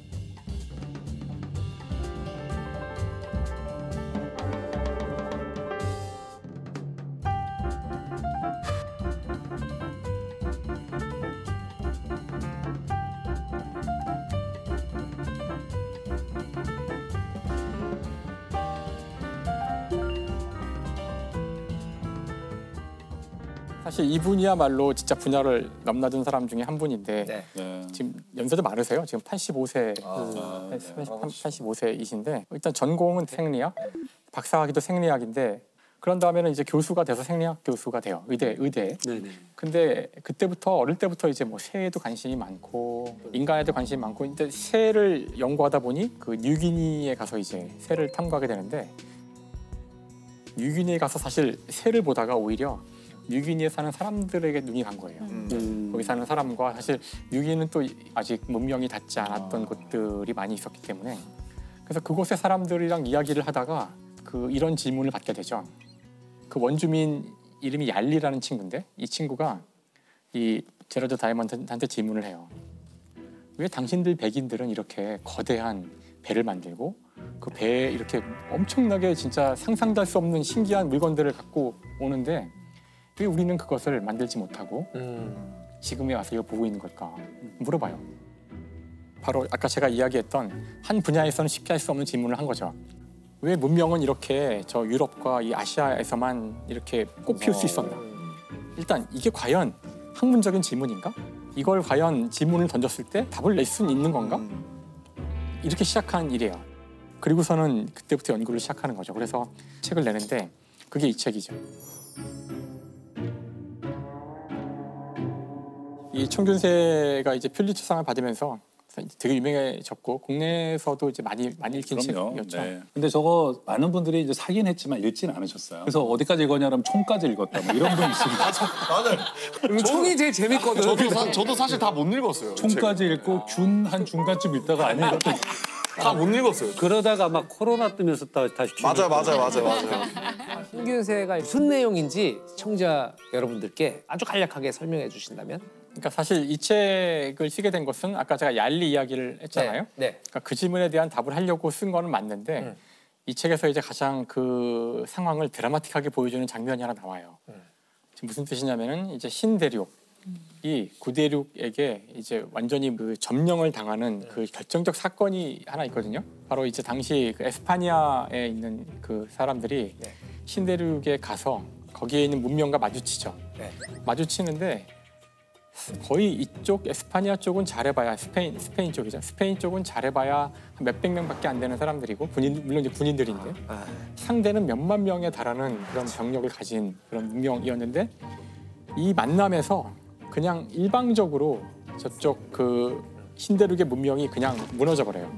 사실 이분이야말로 진짜 분야를 넘나든 사람 중에 한 분인데 네. 지금 연세도 많으세요. 지금 85세, 85세이신데 일단 전공은 생리학, 박사학위도 생리학인데 그런 다음에는 이제 교수가 돼서 생리학 교수가 돼요. 의대. 네네. 근데 그때부터 어릴 때부터 이제 뭐 새에도 관심이 많고 인간에도 관심이 많고 이제 새를 연구하다 보니 그 뉴기니에 가서 이제 새를 탐구하게 되는데 뉴기니에 가서 사실 새를 보다가 오히려 뉴기니에 사는 사람들에게 눈이 간 거예요. 거기 사는 사람과 사실 뉴기니는 또 아직 문명이 닿지 않았던 곳들이 많이 있었기 때문에 그래서 그곳의 사람들이랑 이야기를 하다가 그 이런 질문을 받게 되죠. 그 원주민 이름이 얄리라는 친구인데 이 친구가 이 제러드 다이아몬드한테 질문을 해요. 왜 당신들 백인들은 이렇게 거대한 배를 만들고 그 배에 이렇게 엄청나게 진짜 상상도 할 수 없는 신기한 물건들을 갖고 오는데 왜 우리는 그것을 만들지 못하고 지금에 와서 이거 보고 있는 걸까 물어봐요. 바로 아까 제가 이야기했던 한 분야에서는 쉽게 할 수 없는 질문을 한 거죠. 왜 문명은 이렇게 저 유럽과 이 아시아에서만 이렇게 꽃 피울 수 있었나? 일단 이게 과연 학문적인 질문인가? 이걸 과연 질문을 던졌을 때 답을 낼 수는 있는 건가? 이렇게 시작한 일이에요. 그리고서는 그때부터 연구를 시작하는 거죠. 그래서 책을 내는데 그게 이 책이죠. 이 청균세가 이제 퓰리처상을 받으면서 되게 유명해졌고 국내에서도 이제 많이 읽힌 그럼요. 책이었죠. 네. 근데 저거 많은 분들이 이제 사긴 했지만 읽지는 않으셨어요. 그래서 어디까지 읽었냐면 총까지 읽었다. 뭐 이런 분이 있습니다. 맞아요. 총이 제일 재밌거든. 저도 사실 다 못 읽었어요. 총까지 읽고 준 한 중간쯤 읽다가 안 읽었던. 다 못 읽었어요. 그러다가 막 코로나 뜨면서 다시 맞아요. 신균세가 무슨 내용인지 시청자 여러분들께 아주 간략하게 설명해 주신다면? 그러니까 사실 이 책을 쓰게 된 것은 아까 제가 얄리 이야기를 했잖아요. 네. 그러니까 그 질문에 대한 답을 하려고 쓴 거는 맞는데 이 책에서 이제 가장 그 상황을 드라마틱하게 보여주는 장면이 하나 나와요. 지금 무슨 뜻이냐면은 이제 신대륙이 구대륙에게 이제 완전히 그 점령을 당하는 그 결정적 사건이 하나 있거든요. 바로 이제 당시 그 에스파니아에 있는 그 사람들이 신대륙에 가서 거기에 있는 문명과 마주치죠. 마주치는데 거의 이쪽 에스파니아 쪽은 잘해봐야 스페인 쪽이죠. 스페인 쪽은 잘해봐야 한 몇백 명밖에 안 되는 사람들이고 물론 이제 군인들인데 상대는 몇만 명에 달하는 그런 병력을 가진 그런 문명이었는데 이 만남에서 그냥 일방적으로 저쪽 그 신대륙의 문명이 그냥 무너져 버려요.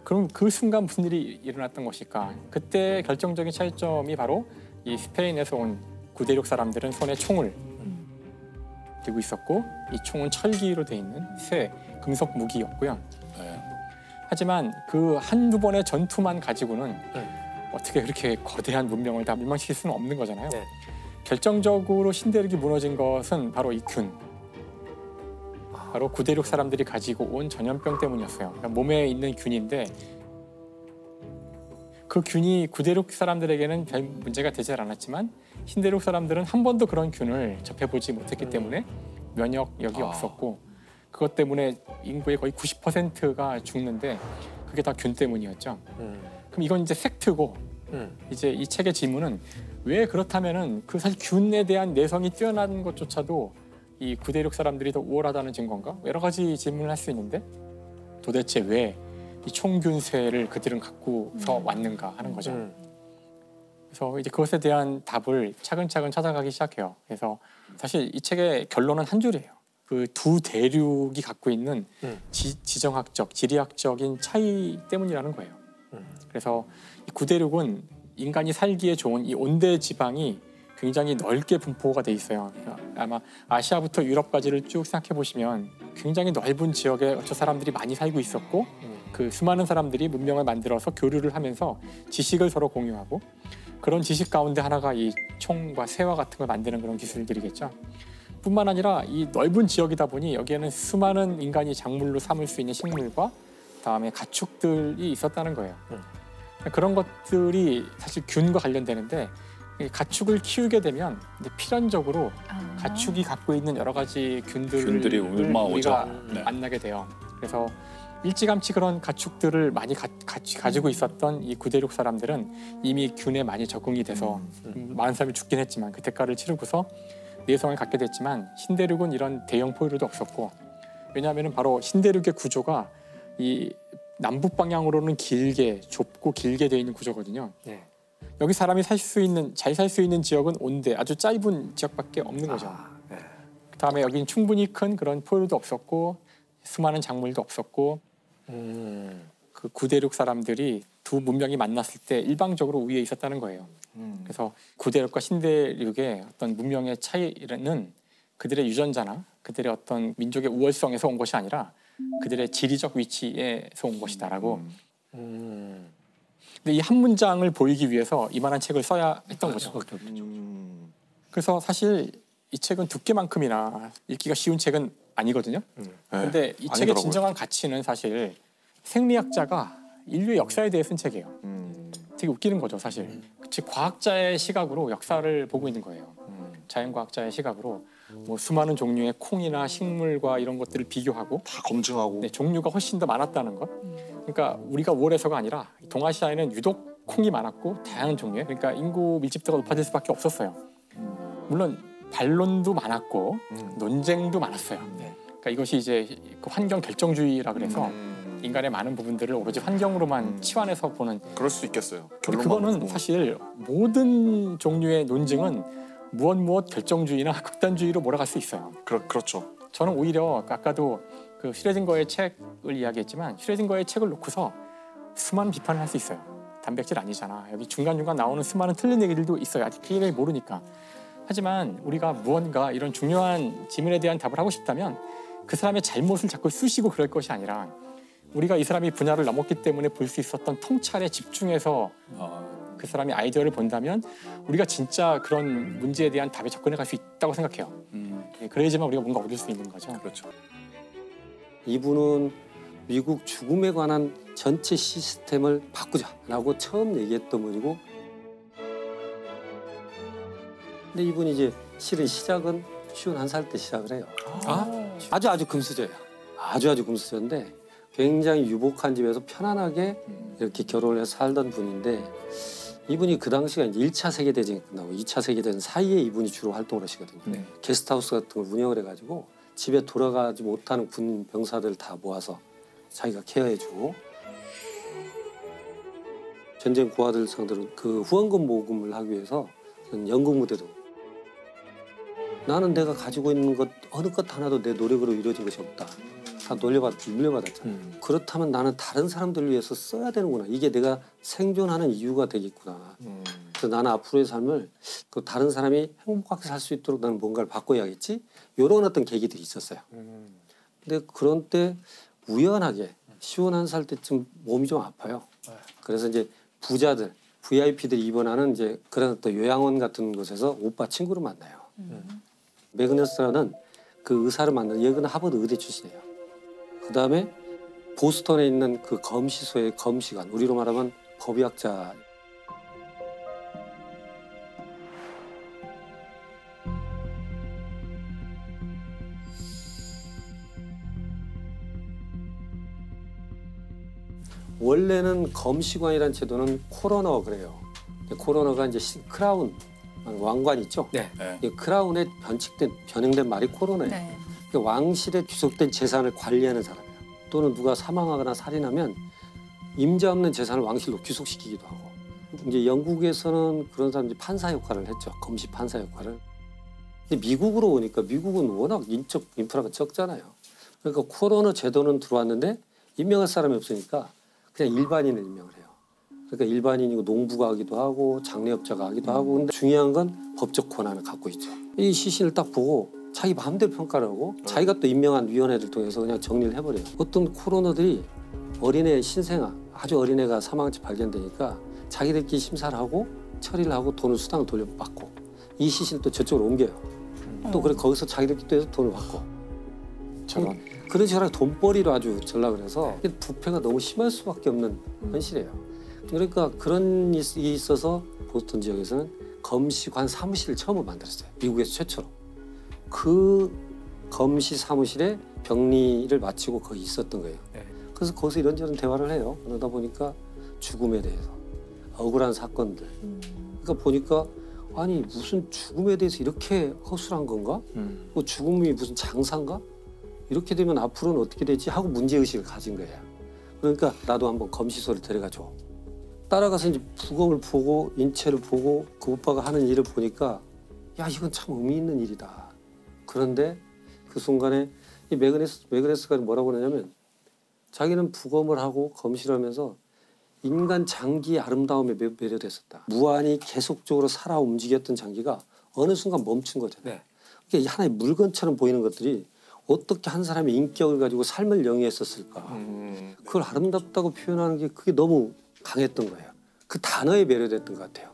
그럼 그 순간 무슨 일이 일어났던 것일까? 그때 결정적인 차이점이 바로 이 스페인에서 온 구대륙 사람들은 손에 총을 들고 있었고 이 총은 철기로 돼 있는 쇠, 금속 무기였고요. 네. 하지만 그 한두 번의 전투만 가지고는 어떻게 그렇게 거대한 문명을 다 멸망시킬 수는 없는 거잖아요. 네. 결정적으로 신대륙이 무너진 것은 바로 이 균. 바로 구대륙 사람들이 가지고 온 전염병 때문이었어요. 그러니까 몸에 있는 균인데 그 균이 구대륙 사람들에게는 별 문제가 되지 않았지만 신대륙 사람들은 한 번도 그런 균을 접해보지 못했기 때문에 면역력이 없었고 그것 때문에 인구의 거의 90%가 죽는데 그게 다 균 때문이었죠. 그럼 이건 이제 팩트고 이제 이 책의 질문은 왜 그렇다면은 그 사실 균에 대한 내성이 뛰어난 것조차도 이 구대륙 사람들이 더 우월하다는 증거인가? 여러 가지 질문을 할 수 있는데 도대체 왜 이 총균쇠를 그들은 갖고서 왔는가 하는 거죠. 그래서 이제 그것에 대한 답을 차근차근 찾아가기 시작해요. 그래서 사실 이 책의 결론은 한 줄이에요. 그 두 대륙이 갖고 있는 지정학적, 지리학적인 차이 때문이라는 거예요. 그래서 이 구대륙은 인간이 살기에 좋은 이 온대 지방이 굉장히 넓게 분포가 돼 있어요. 아마 아시아부터 유럽까지를 쭉 생각해 보시면 굉장히 넓은 지역에 저 사람들이 많이 살고 있었고 그 수많은 사람들이 문명을 만들어서 교류를 하면서 지식을 서로 공유하고 그런 지식 가운데 하나가 이 총과 쇠와 같은 걸 만드는 그런 기술들이겠죠. 뿐만 아니라 이 넓은 지역이다 보니 여기에는 수많은 인간이 작물로 삼을 수 있는 식물과 그다음에 가축들이 있었다는 거예요. 그런 것들이 사실 균과 관련되는데 이 가축을 키우게 되면 이제 필연적으로 가축이 갖고 있는 여러 가지 균들이 우리가 만나게 돼요. 그래서 일찌감치 그런 가축들을 많이 가지고 있었던 이 구대륙 사람들은 이미 균에 많이 적응이 돼서 많은 사람이 죽긴 했지만 그 대가를 치르고서 내성을 갖게 됐지만 신대륙은 이런 대형 포유류도 없었고 왜냐하면 바로 신대륙의 구조가 이 남북 방향으로는 좁고 길게 되어 있는 구조거든요. 네. 여기 사람이 잘 살 수 있는 지역은 온대 아주 짧은 지역밖에 없는 거죠. 네. 그다음에 여기는 충분히 큰 그런 포유류도 없었고 수많은 작물도 없었고 그 구대륙 사람들이 두 문명이 만났을 때 일방적으로 우위에 있었다는 거예요. 그래서 구대륙과 신대륙의 어떤 문명의 차이는 그들의 유전자나 그들의 어떤 민족의 우월성에서 온 것이 아니라 그들의 지리적 위치에서 온 것이다라고. 근데 이 한 문장을 보이기 위해서 이만한 책을 써야 했던 거죠. 그래서 사실 이 책은 두께만큼이나 읽기가 쉬운 책은 아니거든요. 근데 이 책의 진정한 가치는 사실 생리학자가 인류의 역사에 대해 쓴 책이에요. 되게 웃기는 거죠, 사실. 즉 과학자의 시각으로 역사를 보고 있는 거예요. 자연과학자의 시각으로 뭐 수많은 종류의 콩이나 식물과 이런 것들을 비교하고 다 검증하고 네, 종류가 훨씬 더 많았다는 것. 그러니까 우리가 우월해서가 아니라 동아시아에는 유독 콩이 많았고 다양한 종류의 그러니까 인구 밀집도가 높아질 수밖에 없었어요. 물론 반론도 많았고 논쟁도 많았어요. 그러니까 이것이 이제 그 환경 결정주의라 그래서 인간의 많은 부분들을 오로지 환경으로만 치환해서 보는. 그럴 수 있겠어요. 그거는 사실 모든 종류의 논증은 무엇 결정주의나 극단주의로 몰아갈 수 있어요. 그렇죠. 저는 오히려 아까도 그 슈레딩거의 책을 이야기했지만 슈레딩거의 책을 놓고서 수많은 비판을 할 수 있어요. 단백질 아니잖아. 여기 중간중간 나오는 수많은 틀린 얘기들도 있어요. 아직 그 얘기를 모르니까. 하지만 우리가 무언가 이런 중요한 질문에 대한 답을 하고 싶다면 그 사람의 잘못을 자꾸 쑤시고 그럴 것이 아니라 우리가 이 사람이 분야를 넘었기 때문에 볼 수 있었던 통찰에 집중해서 그 사람의 아이디어를 본다면 우리가 진짜 그런 문제에 대한 답에 접근해 갈 수 있다고 생각해요. 그래야지만 우리가 뭔가 얻을 수 있는 거죠. 그렇죠. 이분은 미국 죽음에 관한 전체 시스템을 바꾸자라고 처음 얘기했던 분이고, 근데 이분이 이제 실은 시작은 51살 때 시작을 해요. 아주 금수저예요. 아주 금수저인데 굉장히 유복한 집에서 편안하게 이렇게 결혼을 해서 살던 분인데, 이분이 그 당시가 이제 1차 세계대전이 끝나고 2차 세계대전 사이에 이분이 주로 활동을 하시거든요. 게스트하우스 같은 걸 운영을 해가지고 집에 돌아가지 못하는 군 병사들 다 모아서 자기가 케어해주고, 전쟁 고아들 상대로 그 후원금 모금을 하기 위해서 연극 무대도 나는 내가 가지고 있는 것 어느 것 하나도 내 노력으로 이루어진 것이 없다. 다 물려받았잖아. 그렇다면 나는 다른 사람들을 위해서 써야 되는구나. 이게 내가 생존하는 이유가 되겠구나. 그래서 나는 앞으로의 삶을 그 다른 사람이 행복하게 살 수 있도록 나는 뭔가를 바꿔야겠지. 이런 어떤 계기들이 있었어요. 근데 그런 때 우연하게 51살 때쯤 몸이 좀 아파요. 그래서 이제 부자들, VIP들이 입원하는 이제 그런 또 요양원 같은 곳에서 오빠 친구를 만나요. 매그네스라는 그 의사를 만나는 얘는 하버드 의대 출신이에요. 그 다음에 보스턴에 있는 그 검시소의 검시관, 우리로 말하면 법의학자. 원래는 검시관이라는 제도는 코로나가 그래요. 코로나가 이제 크라운 왕관 있죠. 네. 네. 크라운에 변형된 말이 코로나예요. 네. 왕실에 귀속된 재산을 관리하는 사람이에요. 또는 누가 사망하거나 살인하면 임자 없는 재산을 왕실로 귀속시키기도 하고. 이제 영국에서는 그런 사람들이 판사 역할을 했죠. 검시 판사 역할을. 근데 미국으로 오니까 미국은 워낙 인적 인프라가 적잖아요. 그러니까 코로나 제도는 들어왔는데 임명할 사람이 없으니까 그냥 일반인을 임명을 해요. 그러니까 일반인이고 농부가 하기도 하고 장례업자가 하기도 하고. 근데 중요한 건 법적 권한을 갖고 있죠. 이 시신을 딱 보고 자기 마음대로 평가를 하고 자기가 또 임명한 위원회를 통해서 그냥 정리를 해버려요. 어떤 코로너들이 어린애 신생아, 아주 어린애가 사망한지 발견되니까 자기들끼리 심사를 하고 처리를 하고 돈을 수당을 돌려받고 이 시신을 또 저쪽으로 옮겨요. 또 그래 거기서 자기들끼리 또 해서 돈을 받고. 저런. 그런 식으로 돈벌이로 아주 전락을 해서 부패가 너무 심할 수밖에 없는 현실이에요. 그러니까 그런 일이 있어서 보스턴 지역에서는 검시관 사무실을 처음 만들었어요. 미국에서 최초로. 그 검시 사무실에 격리를 마치고 거기 있었던 거예요. 그래서 거기서 이런저런 대화를 해요. 그러다 보니까 죽음에 대해서, 억울한 사건들. 그러니까 보니까 아니 무슨 죽음에 대해서 이렇게 허술한 건가? 뭐 죽음이 무슨 장사인가? 이렇게 되면 앞으로는 어떻게 되지? 하고 문제의식을 가진 거예요. 그러니까 나도 한번 검시소를 데려가줘. 따라가서 이제 부검을 보고 인체를 보고 그 오빠가 하는 일을 보니까 야 이건 참 의미 있는 일이다. 그런데 그 순간에 이 매그네스가 뭐라고 그러냐면 자기는 부검을 하고 검시를 하면서 인간 장기의 아름다움에 매료됐었다. 무한히 계속적으로 살아 움직였던 장기가 어느 순간 멈춘 거잖아요. 그게 하나의 물건처럼 보이는 것들이 어떻게 한 사람의 인격을 가지고 삶을 영위했었을까. 그걸 아름답다고 표현하는 게 그게 너무 강했던 거예요. 그 단어에 매료됐던 것 같아요.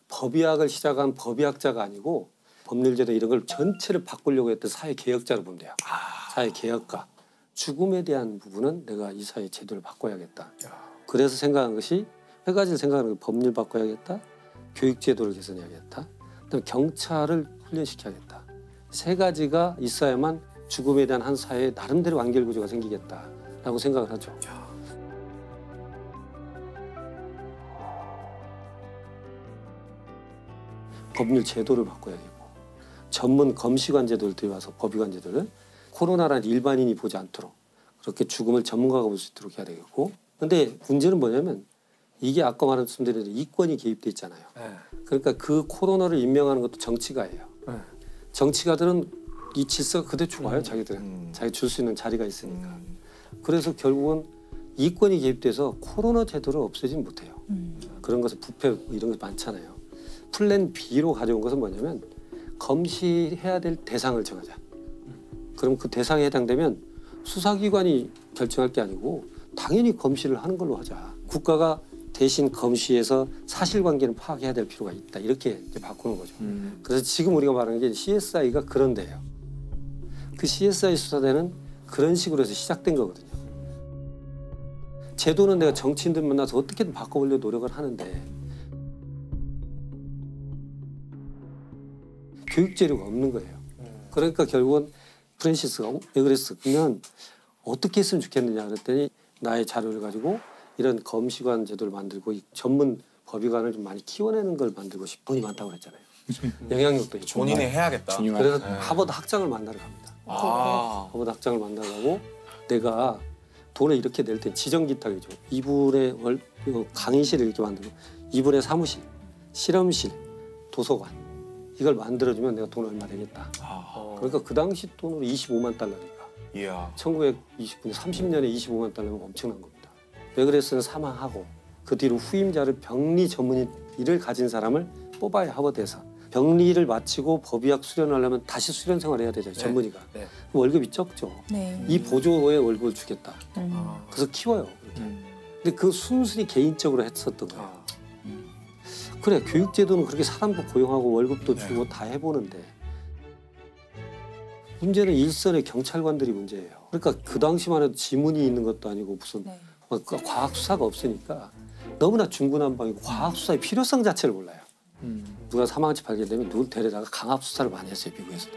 법의학을 시작한 법의학자가 아니고 법률제도 이런 걸 전체를 바꾸려고 했던 사회개혁자로 보면 돼요. 사회개혁가. 죽음에 대한 부분은 내가 이 사회 제도를 바꿔야겠다. 그래서 생각한 것이 세 가지를 생각하는 거예요. 법률 바꿔야겠다. 교육제도를 개선해야겠다. 그다음에 경찰을 훈련시켜야겠다. 세 가지가 있어야만 죽음에 대한 한 사회에 나름대로 완결구조가 생기겠다라고 생각을 하죠. 법률 제도를 바꿔야겠고 전문 검시관 제도를 들여와서 법의관 제도를 코로나란 일반인이 보지 않도록 그렇게 죽음을 전문가가 볼 수 있도록 해야 되겠고. 근데 문제는 뭐냐면 이게 아까 말씀드린 대로 이권이 개입돼 있잖아요. 그러니까 그 코로나를 임명하는 것도 정치가예요. 정치가들은 이 질서가 그대로 좋아요. 자기들은. 자기 줄 수 있는 자리가 있으니까. 그래서 결국은 이권이 개입돼서 코로나 제도를 없애진 못해요. 그런 것은 부패 이런 게 많잖아요. 플랜 B로 가져온 것은 뭐냐면 검시해야 될 대상을 정하자. 그럼 그 대상에 해당되면 수사기관이 결정할 게 아니고 당연히 검시를 하는 걸로 하자. 국가가 대신 검시해서 사실관계는 파악해야 될 필요가 있다. 이렇게 이제 바꾸는 거죠. 그래서 지금 우리가 말하는 게 CSI가 그런 데예요. 그 CSI 수사대는 그런 식으로 해서 시작된 거거든요. 제도는 내가 정치인들 만나서 어떻게든 바꿔보려고 노력을 하는데 교육 재료가 없는 거예요. 그러니까 결국은 프랜시스가 에그레스 그러면 어떻게 했으면 좋겠느냐 그랬더니 나의 자료를 가지고 이런 검시관 제도를 만들고 이 전문 법의관을 좀 많이 키워내는 걸 만들고 싶은 분이 많다고 그랬잖아요. 영향력도 있고. 본인이 해야겠다. 그래서 하버드 학장을 만나러 갑니다. 하버드 학장을 만나러 가고 내가 돈을 이렇게 낼 때 지정기탁이죠. 이분의 강의실을 이렇게 만들고 이분의 사무실, 실험실, 도서관 이걸 만들어주면 내가 돈 얼마 내겠다. 그러니까 그 당시 돈으로 25만 달러니까. 이야. 1929년 30년에 25만 달러면 엄청난 겁니다. 베그레스는 사망하고 그 뒤로 후임자를 병리 전문 일을 가진 사람을 뽑아야 하버드에서 병리를 마치고 법의학 수련을 하려면 다시 수련 생활을 해야 되죠. 전문의가. 네. 월급이 적죠. 네. 이 보조의 월급을 주겠다. 음. 그래서 키워요. 그렇게. 근데 그 순순히 개인적으로 했었던 거예요. 그래 교육제도는 그렇게 사람도 고용하고 월급도 주고 다 해보는데 문제는 일선의 경찰관들이 문제예요. 그러니까 그 당시만 해도 지문이 있는 것도 아니고 무슨 네. 과학 수사가 없으니까 너무나 중구난방이고 과학 수사의 필요성 자체를 몰라요. 누가 사망치 발견되면 누굴 데려다가 강압 수사를 많이 했어요 미국에서도.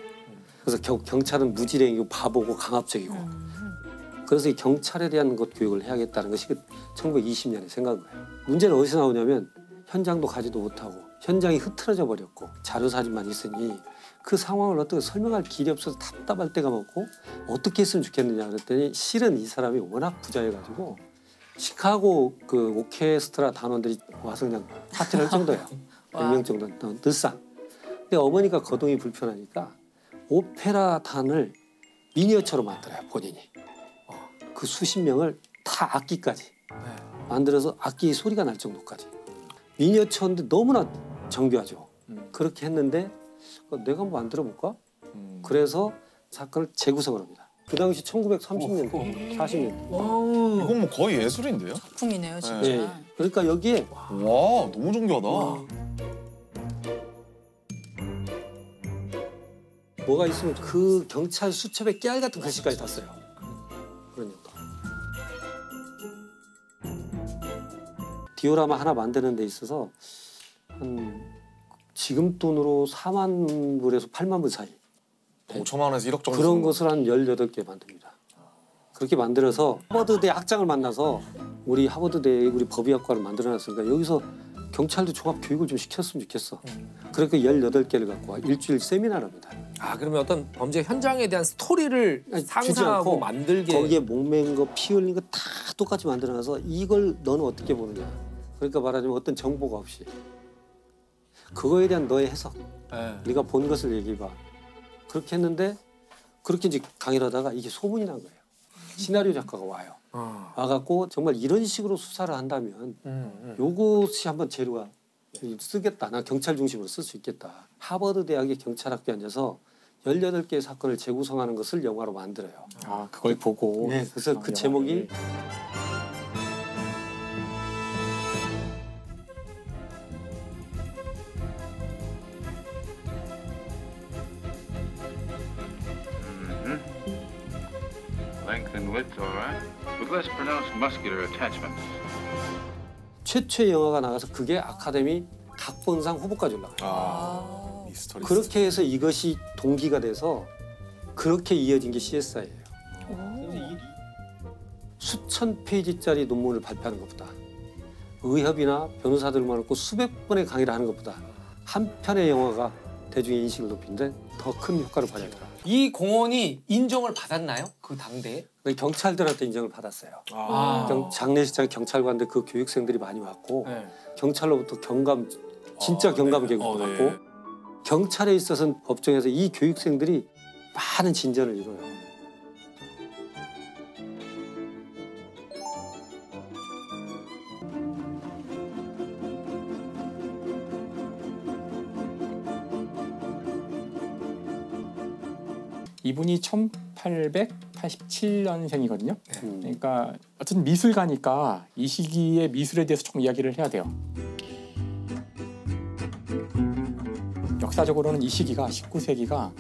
그래서 경찰은 무지랭이고 바보고 강압적이고. 그래서 이 경찰에 대한 것 교육을 해야겠다는 것이 1920년에 생각한 거예요. 문제는 어디서 나오냐면 현장도 가지도 못하고 현장이 흐트러져 버렸고 자료 사진만 있으니 그 상황을 어떻게 설명할 길이 없어서 답답할 때가 많고 어떻게 했으면 좋겠느냐 그랬더니 실은 이 사람이 워낙 부자여가지고 시카고 그 오케스트라 단원들이 와서 그냥 파티를 할 정도예요. 100명 정도 늘상. 근데 어머니가 거동이 불편하니까 오페라단을 미니어처로 만들어요 본인이. 그 수십 명을 다 악기까지 만들어서 악기 소리가 날 정도까지. 미니어처인데 너무나 정교하죠. 그렇게 했는데 내가 한번 만들어 볼까? 그래서 사건을 재구성을 합니다. 그 당시 1930년대, 40년대. 이건 뭐 거의 예술인데요? 작품이네요, 진짜. 네. 그러니까 여기에 와 너무 정교하다. 뭐가 있으면 그 경찰 수첩에 깨알 같은 글씨까지 다 써요. 그러니까. 디오라마 하나 만드는 데 있어서 한 지금 돈으로 4만 불에서 8만 불 사이. 5천만 원에서 1억 정도. 그런 것을 한 18개 만듭니다. 그렇게 만들어서 하버드대 학장을 만나서 우리 하버드대 우리 법의학과를 만들어놨으니까 여기서 경찰도 종합 교육을 좀 시켰으면 좋겠어. 그러니까 18개를 갖고 와 일주일 세미나를 합니다. 아 그러면 어떤 범죄 현장에 대한 스토리를 주지 상상하고 않고 만들게. 거기에 목맨 거, 피 흘린 거 다 똑같이 만들어놔서 이걸 너는 어떻게 보느냐. 그러니까 말하자면 어떤 정보가 없이 그거에 대한 너의 해석. 네가 본 것을 얘기해봐. 그렇게 했는데 그렇게 이제 강의를 하다가 이게 소문이 난 거예요. 시나리오 작가가 와요. 와갖고 정말 이런 식으로 수사를 한다면 요것이 한번 재료가 쓰겠다. 나 경찰 중심으로 쓸 수 있겠다. 하버드 대학의 경찰학교에 앉아서 18개의 사건을 재구성하는 것을 영화로 만들어요. 아 그걸 보고. 네, 그래서 그 제목이 Length and width, all right, with less pronounced muscular attachments. 최초의 영화가 나가서 그게 아카데미 각본상 후보까지 올라가요. 미스터리. 그렇게 해서 이것이 동기가 돼서 그렇게 이어진 게 CSI예요. 수천 페이지짜리 논문을 발표하는 것보다 의협이나 변호사들만 놓고 수백 번의 강의를 하는 것보다 한 편의 영화가 대중의 인식을 높이는데 더 큰 효과를 발휘하더라. 이 공헌이 인정을 받았나요? 그 당대에? 경찰들한테 인정을 받았어요. 아. 장례식장 경찰관들 그 교육생들이 많이 왔고 네. 경찰로부터 경감 진짜 경감 교육도 받고 경찰에 있어서는 법정에서 이 교육생들이 많은 진전을 이뤄요. 이분이 1887년생이거든요. 그러니까 어쨌든 미술가니까 이 시기의 미술에 대해서 조금 이야기를 해야 돼요. 역사적으로는 이 시기가 19세기가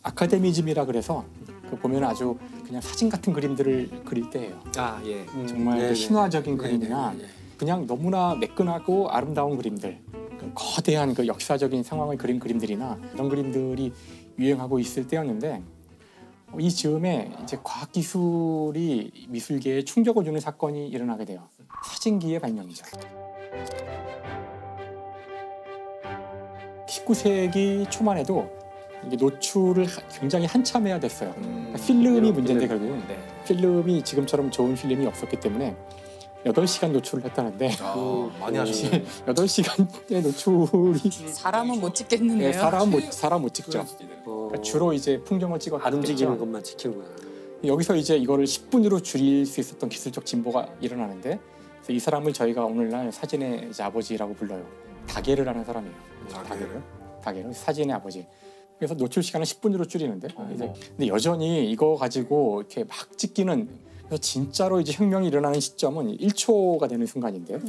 아카데미즘이라 그래서 그 보면 아주 그냥 사진 같은 그림들을 그릴 때예요. 아 예. 정말 네네. 신화적인 그림이나 네네. 그냥 너무나 매끈하고 아름다운 그림들, 그 거대한 그 역사적인 상황을 그린 그림들이나 이런 그림들이 유행하고 있을 때였는데 이 즈음에 이제 과학기술이 미술계에 충격을 주는 사건이 일어나게 돼요. 사진기의 발명이죠. 19세기 초만 해도 이게 노출을 굉장히 한참 해야 됐어요. 그러니까 필름이 문제인데 결국은 필름이 지금처럼 좋은 필름이 없었기 때문에 8시간 노출을 했다는데 많이 하셨네. 8시간의 노출이 사람은 못 찍겠는데요. 네, 사람 못 찍죠. 그러니까 주로 이제 풍경을 찍었겠죠. 안 움직이는 것만 지키는구나. 여기서 이제 이거를 10분으로 줄일 수 있었던 기술적 진보가 일어나는데 그래서 이 사람을 저희가 오늘날 사진의 이제 아버지라고 불러요. 다게를 하는 사람이에요. 다게를 사진의 아버지. 그래서 노출 시간을 10분으로 줄이는데 이제 근데 여전히 이거 가지고 이렇게 막 찍기는 그래서 진짜로 이제 혁명이 일어나는 시점은 1초가 되는 순간인데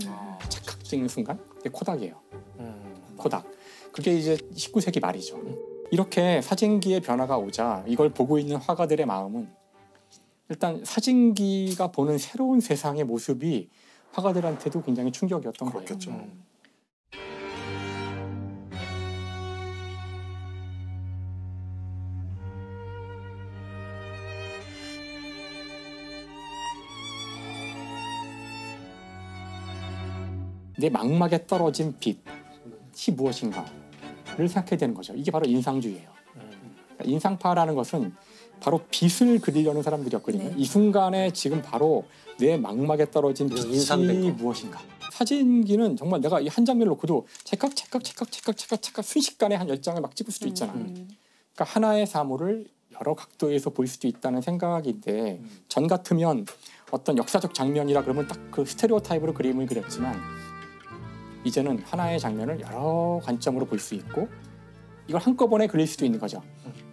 찰칵 찍는 순간 그게 코닥이에요. 코닥. 그게 이제 19세기 말이죠. 이렇게 사진기의 변화가 오자 이걸 보고 있는 화가들의 마음은 일단 사진기가 보는 새로운 세상의 모습이 화가들한테도 굉장히 충격이었던 그렇겠죠. 거예요. 내 망막에 떨어진 빛이 무엇인가를 생각해야 되는 거죠. 이게 바로 인상주의예요. 그러니까 인상파라는 것은 바로 빛을 그리려는 사람들이었거든요. 이 순간에 지금 바로 내 망막에 떨어진 빛이 무엇인가. 사진기는 정말 내가 이 한 장면을 놓고도 찰칵 순식간에 한 10장을 막 찍을 수도 있잖아. 그러니까 하나의 사물을 여러 각도에서 볼 수도 있다는 생각인데 전 같으면 어떤 역사적 장면이라 그러면 딱 그 스테레오 타입으로 그림을 그렸지만 이제는 하나의 장면을 여러 관점으로 볼 수 있고 이걸 한꺼번에 그릴 수도 있는 거죠.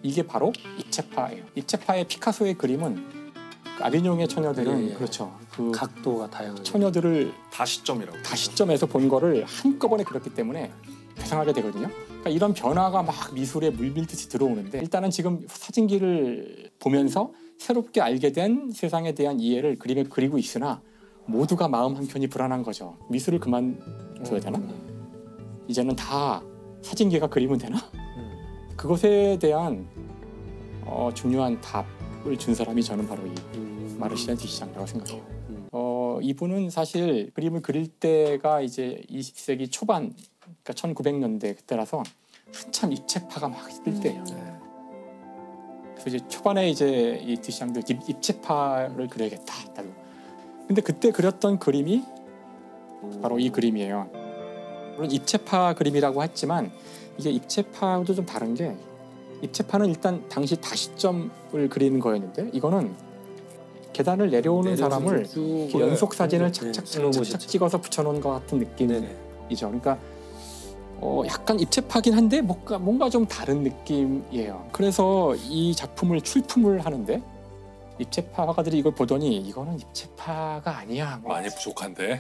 이게 바로 입체파예요. 입체파의 피카소의 그림은 그 아비뇽의 처녀들은 그렇죠. 그 각도가 다양한 처녀들을 다시점이라고. 다시점에서 본 거를 한꺼번에 그렸기 때문에 배상하게 되거든요. 그러니까 이런 변화가 막 미술에 물밀듯이 들어오는데 일단은 지금 사진기를 보면서 새롭게 알게 된 세상에 대한 이해를 그림에 그리고 있으나 모두가 마음 한켠이 불안한 거죠. 미술을 그만둬야 되나? 이제는 다 사진기가 그리면 되나? 그것에 대한 중요한 답을 준 사람이 저는 바로 이 마르시안 뒤시장이라고 생각해요. 이분은 사실 그림을 그릴 때가 이제 20세기 초반, 그러니까 1900년대 그때라서 한참 입체파가 막 뜰 때예요. 그래서 이제 초반에 이제 이 뒤시장도 입체파를 그려야겠다. 근데 그때 그렸던 그림이 바로 이 그림이에요. 물론 입체파 그림이라고 했지만 이게 입체파도 좀 다른 게 입체파는 일단 당시 다시점을 그리는 거였는데 이거는 계단을 내려오는 사람을 연속 사진을 착착 찍어서 붙여놓은 것 같은 느낌이죠. 그러니까 약간 입체파긴 한데 뭔가 좀 다른 느낌이에요. 그래서 이 작품을 출품을 하는데 입체파 화가들이 이걸 보더니 이거는 입체파가 아니야. 많이 부족한데.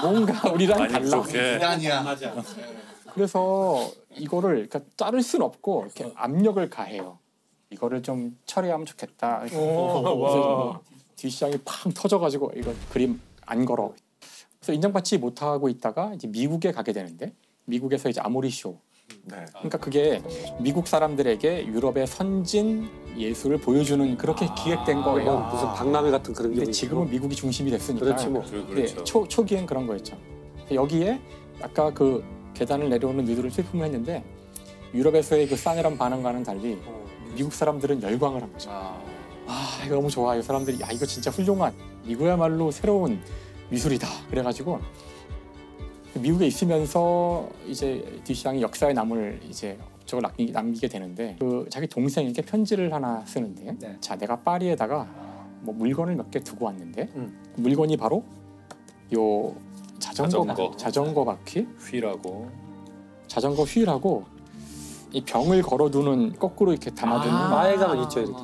뭔가 우리랑 많이 달라. 부족해. 아니야. 맞아. 그래서 이거를 그러니까 자를 순 없고 이렇게 압력을 가해요. 이거를 좀 처리하면 좋겠다. 그래서 뒷시장이 팡 터져가지고 이거 그림 안 걸어. 그래서 인정받지 못하고 있다가 이제 미국에 가게 되는데 미국에서 이제 아모리 쇼. 그러니까 그게 미국 사람들에게 유럽의 선진 예술을 보여주는 그렇게 기획된 거예요. 무슨 박람회 같은 그런 게. 근데 지금은 미국이 중심이 됐으니까. 그렇지 뭐. 그렇죠. 초기엔 그런 거였죠. 여기에 아까 그 계단을 내려오는 미드를 출품을 했는데 유럽에서의 그 싸늘한 반응과는 달리 미국 사람들은 열광을 한 거죠. 이거 너무 좋아요. 사람들이 야 이거 진짜 훌륭한 이거야말로 새로운 미술이다. 그래가지고 미국에 있으면서 이제 뒤시장이 역사의 남을 이제 업적을 남기게 되는데 그 자기 동생에게 편지를 하나 쓰는데 자 내가 파리에다가 뭐 물건을 몇 개 두고 왔는데 물건이 바로 요 자전거 바퀴 자전거 휠하고 이 병을 걸어두는 거꾸로 이렇게 담아두는 마에가만 있죠 이렇게.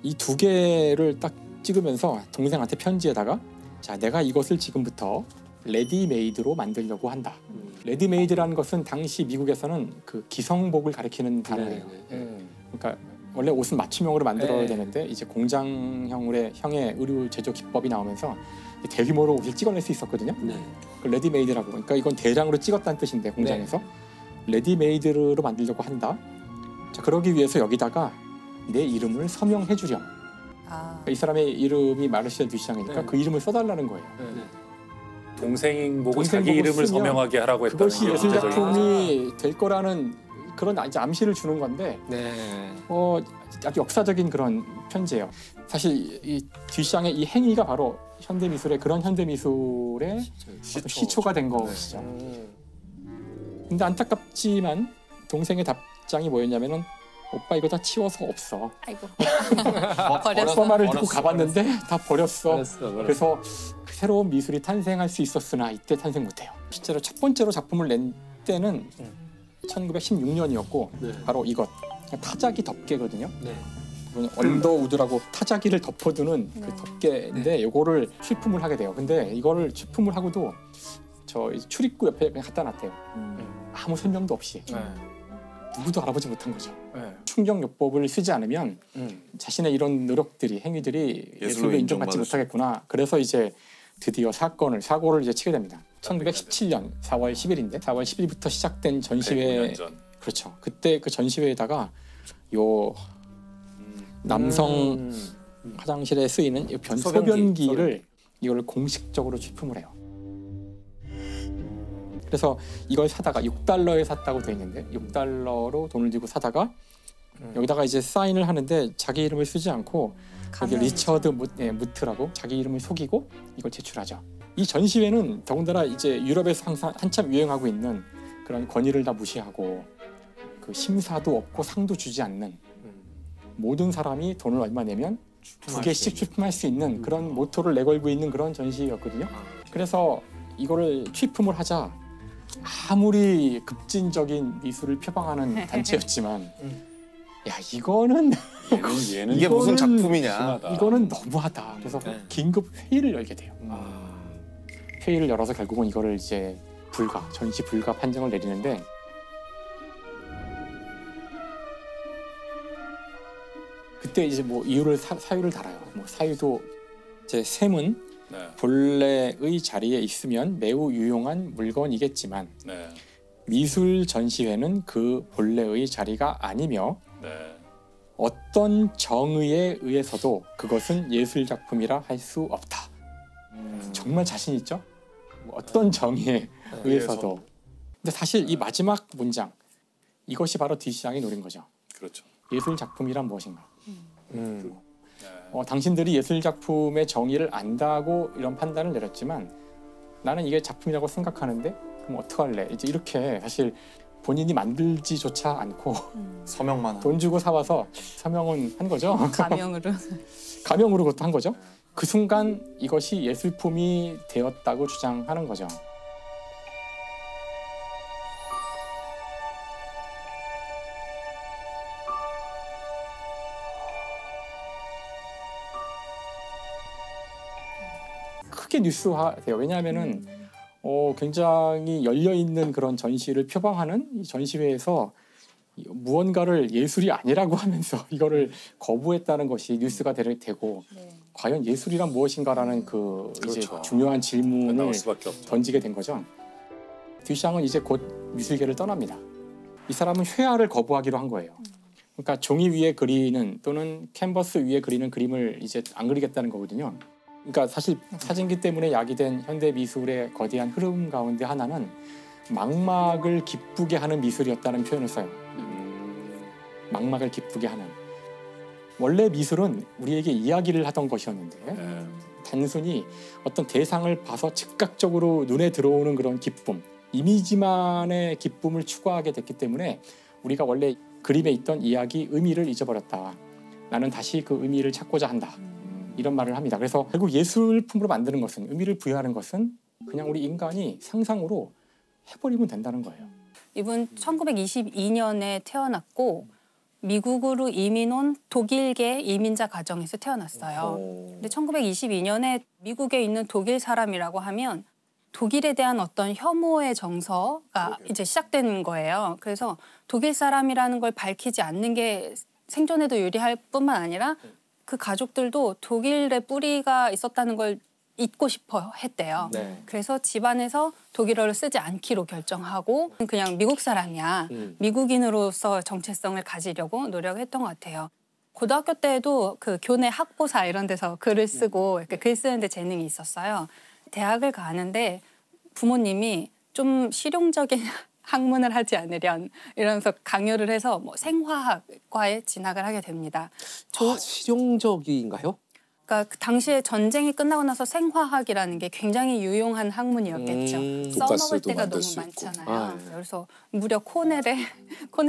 이 두 개를 딱 찍으면서 동생한테 편지에다가 자 내가 이것을 지금부터 레디메이드로 만들려고 한다. 레디메이드라는 것은 당시 미국에서는 그 기성복을 가리키는 단어예요. 그러니까 원래 옷은 맞춤형으로 만들어야 되는데 이제 공장형의 의류 제조 기법이 나오면서 대규모로 옷을 찍어낼 수 있었거든요. 그 레디메이드라고. 그러니까 이건 대량으로 찍었다는 뜻인데 공장에서 레디메이드로 만들려고 한다. 자 그러기 위해서 여기다가 내 이름을 서명해 주렴. 그러니까 이 사람의 이름이 마르시안 뒤시장이니까 그 이름을 써달라는 거예요. 동생 보고 자기 이름을 서명하게 하라고 했다는 그것이 예술 작품이 될 거라는 그런 이제 암시를 주는 건데 네. 아주 역사적인 그런 편지예요. 사실 이 듀샹의 이 행위가 바로 현대 미술의 그런 현대 미술의 시초가 된 것이죠. 근데 안타깝지만 동생의 답장이 뭐였냐면은 오빠 이거 다 치워서 없어. 아이고. 버렸어. 오빠 말을 듣고 가봤는데 다 버렸어. 그래서 그 새로운 미술이 탄생할 수 있었으나 이때 탄생 못해요. 실제로 첫 번째로 작품을 낸 때는 1916년이었고 바로 이것 타자기 덮개거든요. 네. 언더우드라고 타자기를 덮어두는 그 덮개인데 이거를 출품을 하게 돼요. 근데 이거를 출품을 하고도 저 출입구 옆에 그냥 갖다 놨대요. 아무 설명도 없이. 누구도 알아보지 못한 거죠. 충격요법을 쓰지 않으면 자신의 이런 노력들이 행위들이 예술로 인정받지 못하겠구나. 그래서 이제 드디어 사고를 이제 치게 됩니다. 1917년 4월 10일인데 4월 10일부터 시작된 전시회. 그렇죠. 그때 그 전시회에다가 요 남성 화장실에 쓰이는 이 소변기를 이걸 공식적으로 출품을 해요. 그래서 이걸 사다가 6달러에 샀다고 돼 있는데 6달러로 돈을 들고 사다가 여기다가 이제 사인을 하는데 자기 이름을 쓰지 않고 여기 리처드 무트라고 자기 이름을 속이고 이걸 제출하죠. 이 전시회는 더군다나 이제 유럽에서 항상 한참 유행하고 있는 그런 권위를 다 무시하고 그 심사도 없고 상도 주지 않는 모든 사람이 돈을 얼마 내면 2개씩 출품할 수 있는 그런 모토를 내걸고 있는 그런 전시회였거든요. 그래서 이거를 출품을 하자 아무리 급진적인 미술을 표방하는 단체였지만 야 이거는 이게 무슨 작품이냐. 이거는 너무하다. 그래서 긴급 회의를 열게 돼요. 회의를 열어서 결국은 이거를 이제 전시 불가 판정을 내리는데 그때 이제 뭐 이유를 사유를 달아요. 뭐 사유도 제 셈은 본래의 자리에 있으면 매우 유용한 물건이겠지만 미술 전시회는 그 본래의 자리가 아니며 어떤 정의에 의해서도 그것은 예술 작품이라 할 수 없다. 정말 자신 있죠? 뭐 어떤 정의에 의해서도. 근데 사실 이 마지막 문장 이것이 바로 듀샹이 노린 거죠. 그렇죠. 예술 작품이란 무엇인가? 당신들이 예술 작품의 정의를 안다고 이런 판단을 내렸지만 나는 이게 작품이라고 생각하는데 그럼 어떡할래? 이제 이렇게 사실 본인이 만들지조차 않고 서명만 돈 주고 사와서 서명은 한 거죠. 가명으로 그것도 한 거죠. 그 순간 이것이 예술품이 되었다고 주장하는 거죠. 크게 뉴스화돼요. 왜냐하면은 굉장히 열려 있는 그런 전시를 표방하는 이 전시회에서 무언가를 예술이 아니라고 하면서 이거를 거부했다는 것이 뉴스가 되고 과연 예술이란 무엇인가라는 그 이제 중요한 질문을 던지게 된 거죠. 듀샹은 이제 곧 미술계를 떠납니다. 이 사람은 회화를 거부하기로 한 거예요. 그러니까 종이 위에 그리는 또는 캔버스 위에 그리는 그림을 이제 안 그리겠다는 거거든요. 그러니까 사실 사진기 때문에 야기된 현대 미술의 거대한 흐름 가운데 하나는 망막을 기쁘게 하는 미술이었다는 표현을 써요. 망막을 기쁘게 하는. 원래 미술은 우리에게 이야기를 하던 것이었는데 단순히 어떤 대상을 봐서 즉각적으로 눈에 들어오는 그런 기쁨, 이미지만의 기쁨을 추구하게 됐기 때문에 우리가 원래 그림에 있던 이야기, 의미를 잊어버렸다. 나는 다시 그 의미를 찾고자 한다. 이런 말을 합니다. 그래서 결국 예술품으로 만드는 것은, 의미를 부여하는 것은 그냥 우리 인간이 상상으로 해버리면 된다는 거예요. 이분 1922년에 태어났고 미국으로 이민 온 독일계 이민자 가정에서 태어났어요. 근데 1922년에 미국에 있는 독일 사람이라고 하면 독일에 대한 어떤 혐오의 정서가 이제 시작되는 거예요. 그래서 독일 사람이라는 걸 밝히지 않는 게 생존에도 유리할 뿐만 아니라 그 가족들도 독일의 뿌리가 있었다는 걸 잊고 싶어 했대요. 그래서 집안에서 독일어를 쓰지 않기로 결정하고 그냥 미국 사람이야. 미국인으로서 정체성을 가지려고 노력했던 것 같아요. 고등학교 때에도 그 교내 학보사 이런 데서 글을 쓰고 이렇게 글 쓰는 데 재능이 있었어요. 대학을 가는데 부모님이 좀 실용적인 학문을 하지 않으련 이러면서 강요를 해서 뭐 생화학과에 진학을 하게 됩니다. 실용적인가요? 그러니까 그 당시에 전쟁이 끝나고 나서 생화학이라는 게 굉장히 유용한 학문이었겠죠. 써먹을 때가 너무 많잖아요. 그래서 무려 코넬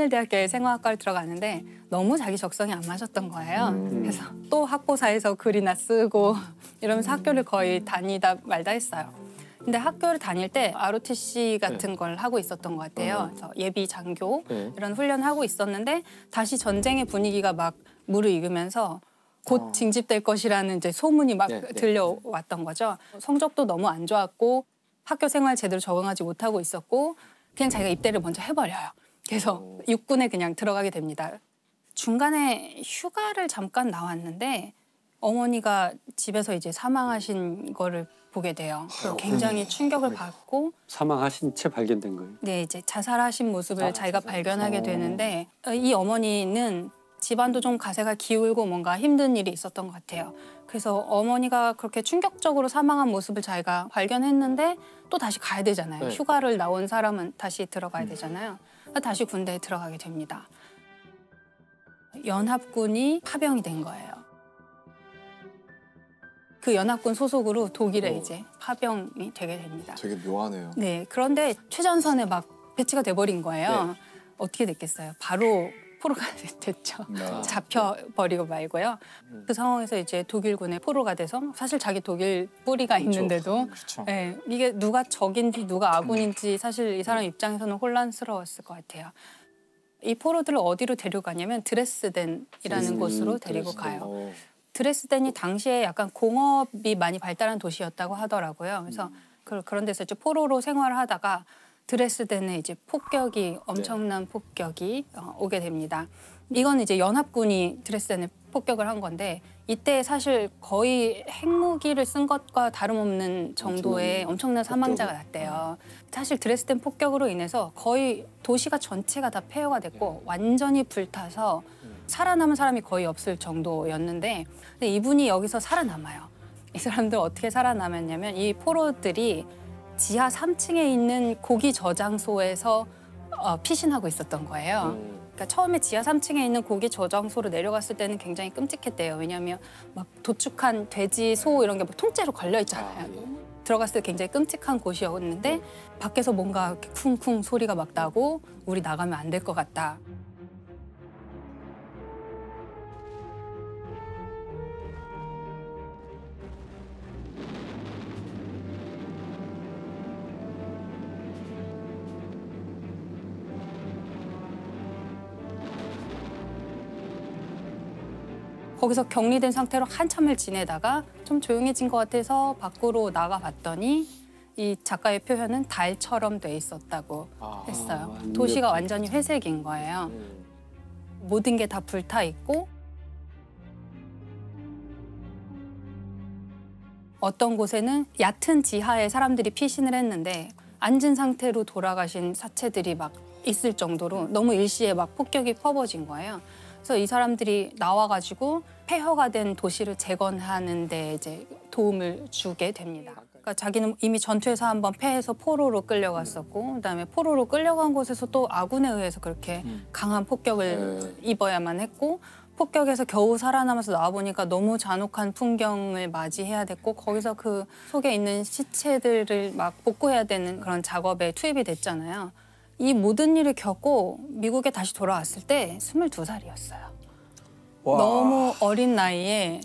대학교에 생화학과를 들어가는데 너무 자기 적성이 안 맞았던 거예요. 그래서 또 학보사에서 글이나 쓰고 이러면서 학교를 거의 다니다 말다 했어요. 근데 학교를 다닐 때 ROTC 같은 걸 하고 있었던 것 같아요. 그래서 예비 장교 이런 훈련을 하고 있었는데 다시 전쟁의 분위기가 막 무르익으면서 곧 징집될 것이라는 이제 소문이 막 들려왔던 거죠. 성적도 너무 안 좋았고 학교 생활 제대로 적응하지 못하고 있었고 그냥 자기가 입대를 먼저 해버려요. 그래서 육군에 그냥 들어가게 됩니다. 중간에 휴가를 잠깐 나왔는데 어머니가 집에서 이제 사망하신 거를 보게 돼요. 그래서 굉장히 충격을 받고 사망하신 채 발견된 거예요. 네, 이제 자살하신 모습을 자기가 발견하게 되는데 이 어머니는 집안도 좀 가세가 기울고 뭔가 힘든 일이 있었던 것 같아요. 그래서 어머니가 그렇게 충격적으로 사망한 모습을 자기가 발견했는데 또 다시 가야 되잖아요. 휴가를 나온 사람은 다시 들어가야 되잖아요. 다시 군대에 들어가게 됩니다. 연합군이 파병이 된 거예요. 그 연합군 소속으로 독일에 이제 파병이 되게 됩니다. 되게 묘하네요. 네, 그런데 최전선에 막 배치가 돼버린 거예요. 어떻게 됐겠어요? 바로 포로가 됐죠. 잡혀버리고 말고요. 그 상황에서 이제 독일군의 포로가 돼서 사실 자기 독일 뿌리가 있는데도 네, 이게 누가 적인지 누가 아군인지 사실 이 사람 입장에서는 혼란스러웠을 것 같아요. 이 포로들을 어디로 데려가냐면 드레스덴이라는 곳으로 데리고 가요. 드레스덴이 당시에 약간 공업이 많이 발달한 도시였다고 하더라고요. 그래서 그런 데서 이제 포로로 생활을 하다가 드레스덴에 이제 엄청난 폭격이 오게 됩니다. 이건 이제 연합군이 드레스덴에 폭격을 한 건데 이때 사실 거의 핵무기를 쓴 것과 다름없는 정도의 엄청난 사망자가 났대요. 사실 드레스덴 폭격으로 인해서 거의 도시가 전체가 다 폐허가 됐고 완전히 불타서 살아남은 사람이 거의 없을 정도였는데 근데 이분이 여기서 살아남아요. 이 사람들 어떻게 살아남았냐면 이 포로들이 지하 3층에 있는 고기 저장소에서 피신하고 있었던 거예요. 그러니까 처음에 지하 3층에 있는 고기 저장소로 내려갔을 때는 굉장히 끔찍했대요. 왜냐하면 막 도축한 돼지, 소 이런 게 막 통째로 걸려 있잖아요. 들어갔을 때 굉장히 끔찍한 곳이었는데 밖에서 뭔가 이렇게 쿵쿵 소리가 막 나고 우리 나가면 안 될 것 같다. 거기서 격리된 상태로 한참을 지내다가 좀 조용해진 것 같아서 밖으로 나가봤더니 이 작가의 표현은 달처럼 돼 있었다고 했어요. 도시가 완전히 회색인 거예요. 모든 게 다 불타 있고 어떤 곳에는 얕은 지하에 사람들이 피신을 했는데 앉은 상태로 돌아가신 사체들이 막 있을 정도로 너무 일시에 막 폭격이 퍼버진 거예요. 그래서 이 사람들이 나와가지고 폐허가 된 도시를 재건하는 데 이제 도움을 주게 됩니다. 그러니까 자기는 이미 전투에서 한번 패해서 포로로 끌려갔었고 그다음에 포로로 끌려간 곳에서 또 아군에 의해서 그렇게 강한 폭격을 입어야만 했고 폭격에서 겨우 살아남아서 나와보니까 너무 잔혹한 풍경을 맞이해야 됐고 거기서 그 속에 있는 시체들을 막 복구해야 되는 그런 작업에 투입이 됐잖아요. 이 모든 일을 겪고 미국에 다시 돌아왔을 때 22살이었어요. 너무 어린 나이에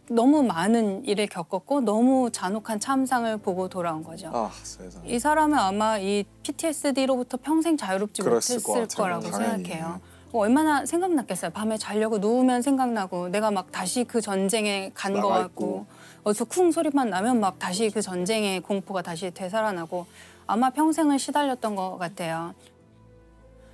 너무 많은 일을 겪었고 너무 잔혹한 참상을 보고 돌아온 거죠. 세상에. 이 사람은 아마 이 PTSD로부터 평생 자유롭지 못했을 거라고 생각해요. 얼마나 생각났겠어요. 밤에 자려고 누우면 생각나고 내가 막 다시 그 전쟁에 간 거 같고 어디서 쿵 소리만 나면 막 다시 그 전쟁의 공포가 다시 되살아나고 아마 평생을 시달렸던 것 같아요.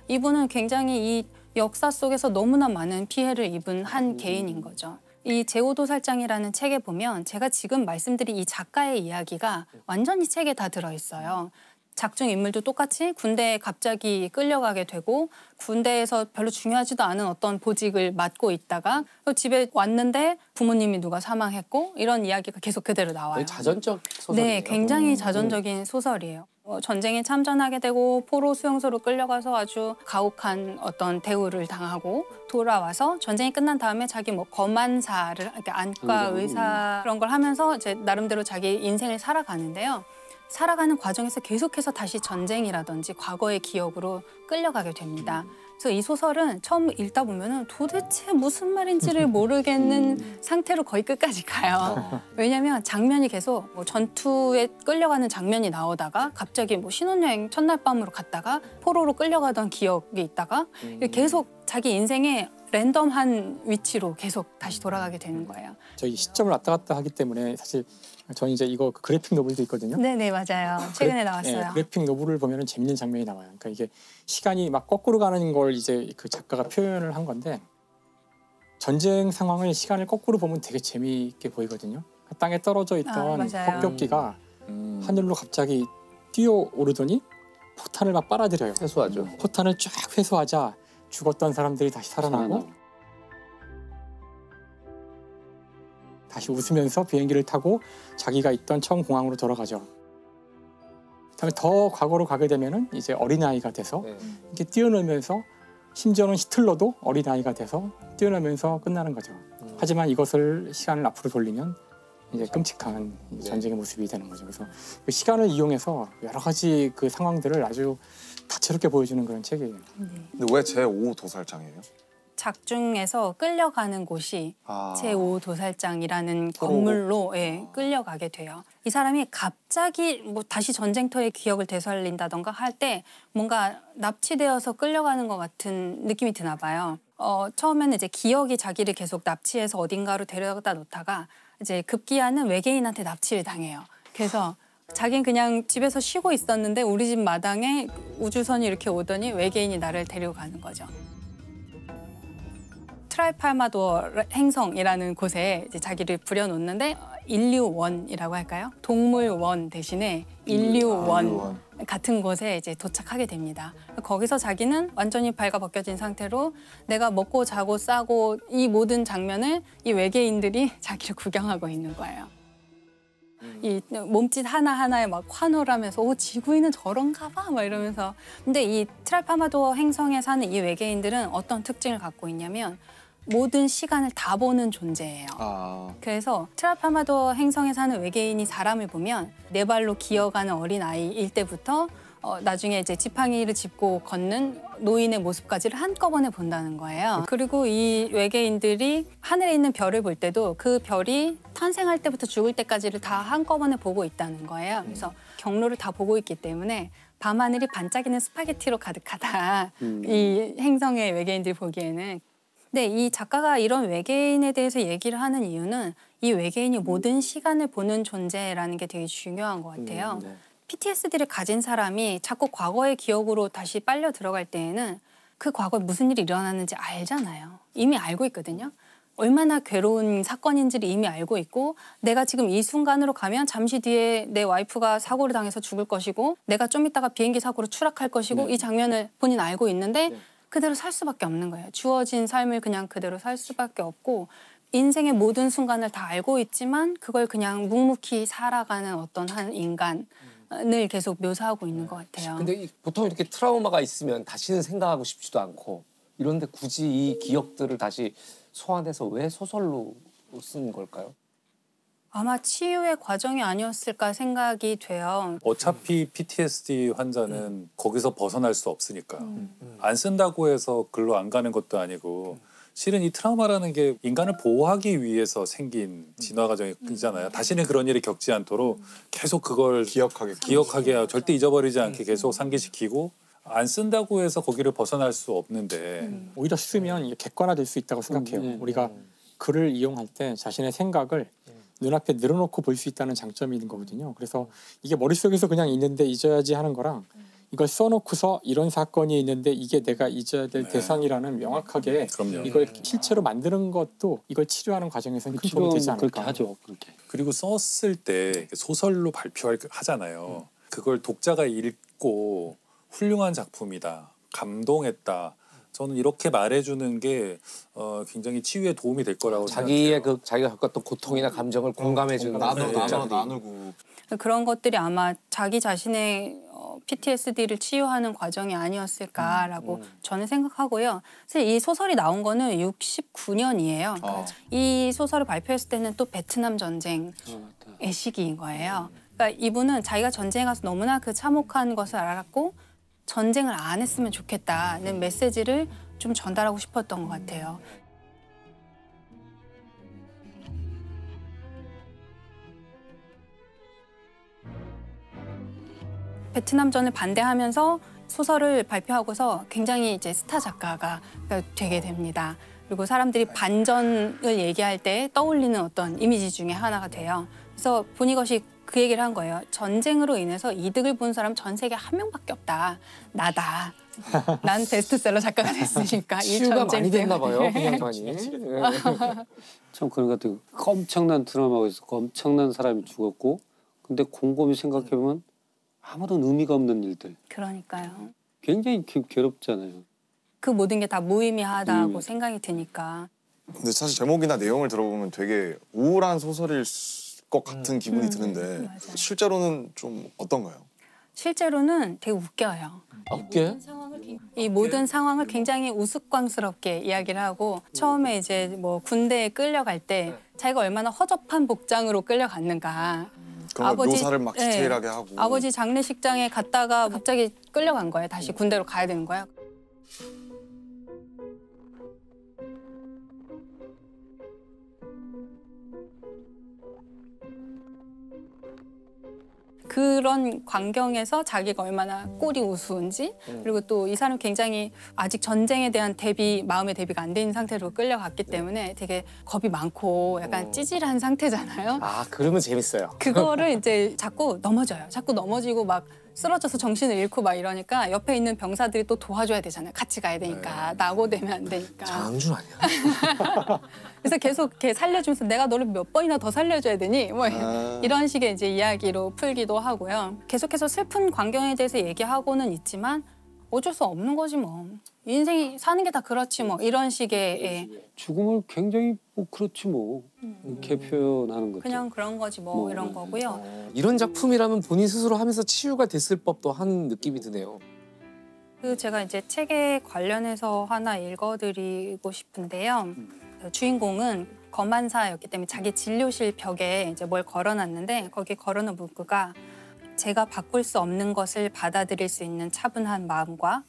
이분은 굉장히 이 역사 속에서 너무나 많은 피해를 입은 한 개인인 거죠. 이 제오도살장이라는 책에 보면 제가 지금 말씀드린 이 작가의 이야기가 완전히 책에 다 들어있어요. 작중 인물도 똑같이 군대에 갑자기 끌려가게 되고 군대에서 별로 중요하지도 않은 어떤 보직을 맡고 있다가 집에 왔는데 부모님이 누가 사망했고 이런 이야기가 계속 그대로 나와요. 자전적 소설이에요. 네, 굉장히 자전적인 소설이에요. 전쟁에 참전하게 되고 포로 수용소로 끌려가서 아주 가혹한 어떤 대우를 당하고 돌아와서 전쟁이 끝난 다음에 자기 뭐 거만사를 그러니까 안과 의사 그런 걸 하면서 이제 나름대로 자기 인생을 살아가는데요. 살아가는 과정에서 계속해서 다시 전쟁이라든지 과거의 기억으로 끌려가게 됩니다. 그래서 이 소설은 처음 읽다 보면은 도대체 무슨 말인지를 모르겠는 상태로 거의 끝까지 가요. 왜냐하면 장면이 계속 뭐 전투에 끌려가는 장면이 나오다가 갑자기 뭐 신혼여행 첫날 밤으로 갔다가 포로로 끌려가던 기억이 있다가 계속 자기 인생의 랜덤한 위치로 계속 다시 돌아가게 되는 거예요. 저희 시점을 왔다 갔다 하기 때문에 사실 저는 이제 이거 그래픽 노블도 있거든요. 네네 맞아요. 최근에 나왔어요. 네, 그래픽 노블을 보면은 재밌는 장면이 나와요. 그러니까 이게 시간이 막 거꾸로 가는 걸 이제 그 작가가 표현을 한 건데 전쟁 상황을 시간을 거꾸로 보면 되게 재미있게 보이거든요. 땅에 떨어져 있던 폭격기가 하늘로 갑자기 뛰어오르더니 포탄을 막 빨아들여요. 해소하죠. 포탄을 쫙 회수하자 죽었던 사람들이 다시 살아나고 다시 웃으면서 비행기를 타고 자기가 있던 처음 공항으로 돌아가죠. 그다음에 더 과거로 가게 되면은 이제 어린아이가 돼서 이렇게 뛰어놀면서 심지어는 히틀러도 어린아이가 돼서 뛰어놀면서 끝나는 거죠. 하지만 이것을 시간을 앞으로 돌리면 이제 끔찍한 전쟁의 모습이 되는 거죠. 그래서 그 시간을 이용해서 여러 가지 그 상황들을 아주 다채롭게 보여주는 그런 책이에요. 근데 왜 제5 도살장이에요? 작중에서 끌려가는 곳이 제5도살장이라는 건물로 끌려가게 돼요. 이 사람이 갑자기 뭐 다시 전쟁터의 기억을 되살린다던가 할 때 뭔가 납치되어서 끌려가는 것 같은 느낌이 드나 봐요. 처음에는 이제 기억이 자기를 계속 납치해서 어딘가로 데려다 놓다가 이제 급기야는 외계인한테 납치를 당해요. 그래서 자긴 그냥 집에서 쉬고 있었는데 우리 집 마당에 우주선이 이렇게 오더니 외계인이 나를 데려가는 거죠. 트라이팔마도어 행성이라는 곳에 이제 자기를 부려놓는데 인류원이라고 할까요? 동물원 대신에 인류원 같은 곳에 이제 도착하게 됩니다. 거기서 자기는 완전히 발가벗겨진 상태로 내가 먹고 자고 싸고 이 모든 장면을 이 외계인들이 자기를 구경하고 있는 거예요. 이 몸짓 하나하나에 막 환호하면서 오 지구인은 저런가 봐 막 이러면서 근데 이 트라이팔마도어 행성에 사는 이 외계인들은 어떤 특징을 갖고 있냐면 모든 시간을 다 보는 존재예요. 그래서 트라이팔마도어 행성에 사는 외계인이 사람을 보면 네 발로 기어가는 어린아이일 때부터 나중에 이제 지팡이를 짚고 걷는 노인의 모습까지를 한꺼번에 본다는 거예요. 그리고 이 외계인들이 하늘에 있는 별을 볼 때도 그 별이 탄생할 때부터 죽을 때까지를 다 한꺼번에 보고 있다는 거예요. 그래서 경로를 다 보고 있기 때문에 밤하늘이 반짝이는 스파게티로 가득하다. 이 행성의 외계인들이 보기에는. 근데 이 작가가 이런 외계인에 대해서 얘기를 하는 이유는 이 외계인이 모든 시간을 보는 존재라는 게 되게 중요한 것 같아요. PTSD를 가진 사람이 자꾸 과거의 기억으로 다시 빨려 들어갈 때에는 그 과거에 무슨 일이 일어났는지 알잖아요. 이미 알고 있거든요. 얼마나 괴로운 사건인지를 이미 알고 있고 내가 지금 이 순간으로 가면 잠시 뒤에 내 와이프가 사고를 당해서 죽을 것이고 내가 좀 있다가 비행기 사고로 추락할 것이고 이 장면을 본인 알고 있는데 그대로 살 수밖에 없는 거예요. 주어진 삶을 그냥 그대로 살 수밖에 없고 인생의 모든 순간을 다 알고 있지만 그걸 그냥 묵묵히 살아가는 어떤 한 인간을 계속 묘사하고 있는 것 같아요. 근데 보통 이렇게 트라우마가 있으면 다시는 생각하고 싶지도 않고 이런데 굳이 이 기억들을 다시 소환해서 왜 소설로 쓴 걸까요? 아마 치유의 과정이 아니었을까 생각이 돼요. 어차피 PTSD 환자는 거기서 벗어날 수 없으니까 안 쓴다고 해서 글로 안 가는 것도 아니고 실은 이 트라우마라는 게 인간을 보호하기 위해서 생긴 진화 과정이잖아요. 다시는 그런 일이 겪지 않도록 계속 그걸 기억하게 절대 잊어버리지 않게 계속 상기시키고 안 쓴다고 해서 거기를 벗어날 수 없는데 오히려 쓰면 이게 객관화될 수 있다고 생각해요. 우리가 글을 이용할 때 자신의 생각을 눈앞에 늘어놓고 볼 수 있다는 장점이 있는 거거든요. 그래서 이게 머릿속에서 그냥 있는데 잊어야지 하는 거랑 이걸 써놓고서 이런 사건이 있는데 이게 내가 잊어야 될 대상이라는 명확하게 이걸 실체로 만드는 것도 이걸 치료하는 과정에서는 큰 도움이 되지 않을까. 그렇게 하죠. 그렇게. 그리고 썼을 때 소설로 발표하잖아요. 그걸 독자가 읽고 훌륭한 작품이다, 감동했다. 저는 이렇게 말해주는 게 굉장히 치유에 도움이 될 거라고 생각해요. 자기가 겪었던 고통이나 감정을 공감해주는 나누고 그런 것들이 아마 자기 자신의 PTSD를 치유하는 과정이 아니었을까라고 저는 생각하고요. 사실 이 소설이 나온 거는 69년이에요. 이 소설을 발표했을 때는 또 베트남 전쟁의 시기인 거예요. 그러니까 이분은 자기가 전쟁에 가서 너무나 그 참혹한 것을 알았고 전쟁을 안 했으면 좋겠다는 메시지를 좀 전달하고 싶었던 것 같아요. 베트남전을 반대하면서 소설을 발표하고서 굉장히 이제 스타 작가가 되게 됩니다. 그리고 사람들이 반전을 얘기할 때 떠올리는 어떤 이미지 중에 하나가 돼요. 그래서 보니것이 그 얘기를 한 거예요. 전쟁으로 인해서 이득을 본 사람 전 세계에 한 명밖에 없다. 나다. 난 베스트셀러 작가가 됐으니까 이 치유가 전쟁 많이 됐나 때문에. 봐요, 그 양반이. 참 그런 것 같아요. 엄청난 드라마가 있었고 엄청난 사람이 죽었고 근데 곰곰이 생각해보면 아무런 의미가 없는 일들. 그러니까요. 굉장히 괴롭잖아요. 그 모든 게 다 무의미하다고 생각이 드니까. 근데 사실 제목이나 내용을 들어보면 되게 우울한 소설일 것 같은 기분이 드는데 맞아요. 실제로는 좀 어떤가요? 실제로는 되게 웃겨요. 웃게? 이 모든 상황을 굉장히 우스꽝스럽게 이야기를 하고 처음에 이제 뭐 군대에 끌려갈 때 자기가 얼마나 허접한 복장으로 끌려갔는가. 그런 걸 묘사를 막 디테일하게 하고. 아버지 장례식장에 갔다가 갑자기 끌려간 거예요. 다시 군대로 가야 되는 거예요. 그런 광경에서 자기가 얼마나 꼴이 우스운지 그리고 또 이 사람 굉장히 아직 전쟁에 대한 마음의 대비가 안 돼 있는 상태로 끌려갔기 때문에 되게 겁이 많고 약간 찌질한 상태잖아요. 아, 그러면 재밌어요. 그거를 이제 자꾸 넘어져요. 자꾸 넘어지고 막 쓰러져서 정신을 잃고 막 이러니까 옆에 있는 병사들이 또 도와줘야 되잖아요. 같이 가야 되니까. 낙오되면 안 되니까. 장준 아니야? 그래서 계속 이렇게 살려주면서 내가 너를 몇 번이나 더 살려줘야 되니? 뭐 이런 식의 이제 이야기로 풀기도 하고요. 계속해서 슬픈 광경에 대해서 얘기하고는 있지만 어쩔 수 없는 거지 뭐. 인생이 사는 게 다 그렇지 뭐. 이런 식의 죽음을 굉장히 뭐 그렇지 뭐 이렇게 표현하는 거죠. 그냥 그런 거지 뭐 이런 거고요. 이런 작품이라면 본인 스스로 하면서 치유가 됐을 법도 한 느낌이 드네요. 그 제가 이제 책에 관련해서 하나 읽어드리고 싶은데요. 주인공은 검안사였기 때문에 자기 진료실 벽에 이제 뭘 걸어놨는데 거기 걸어놓은 문구가 제가 바꿀 수 없는 것을 받아들일 수 있는 차분한 마음과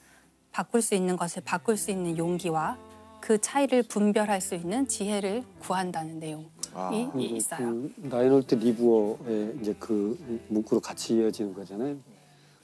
바꿀 수 있는 것을 바꿀 수 있는 용기와 그 차이를 분별할 수 있는 지혜를 구한다는 내용이 있어요. 그 나인홀트 리브어의 이제 그 문구로 같이 이어지는 거잖아요.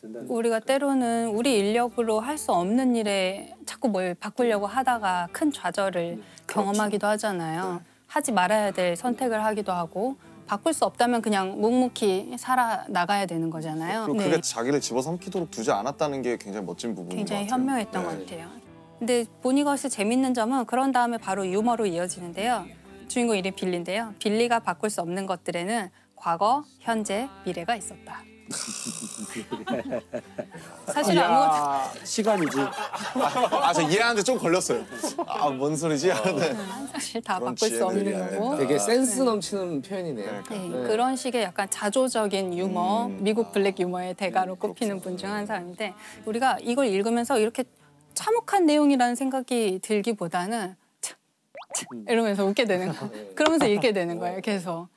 우리가 때로는 우리 인력으로 할 수 없는 일에 자꾸 뭘 바꾸려고 하다가 큰 좌절을 경험하기도 하잖아요. 하지 말아야 될 선택을 하기도 하고 바꿀 수 없다면 그냥 묵묵히 살아나가야 되는 거잖아요. 그리고 그게 자기를 집어삼키도록 두지 않았다는 게 굉장히 멋진 부분인 것 굉장히 같아요. 현명했던 것 같아요. 근데 보니것이 재밌는 점은 그런 다음에 바로 유머로 이어지는데요. 주인공 이름이 빌리인데요. 빌리가 바꿀 수 없는 것들에는 과거, 현재, 미래가 있었다. 사실 아무것도 시간이지. 저 이해하는데 좀 걸렸어요. 뭔 소리지? 사실 다 그런 바꿀 수 없는 지혜들이 안 거고. 된다. 되게 센스 넘치는 표현이네요. 네, 그런 식의 약간 자조적인 유머, 미국 블랙 유머의 대가로 꼽히는 분 중 한 사람인데 우리가 이걸 읽으면서 이렇게 참혹한 내용이라는 생각이 들기보다는 이러면서 웃게 되는 거. 그러면서 읽게 되는 거예요, 계속.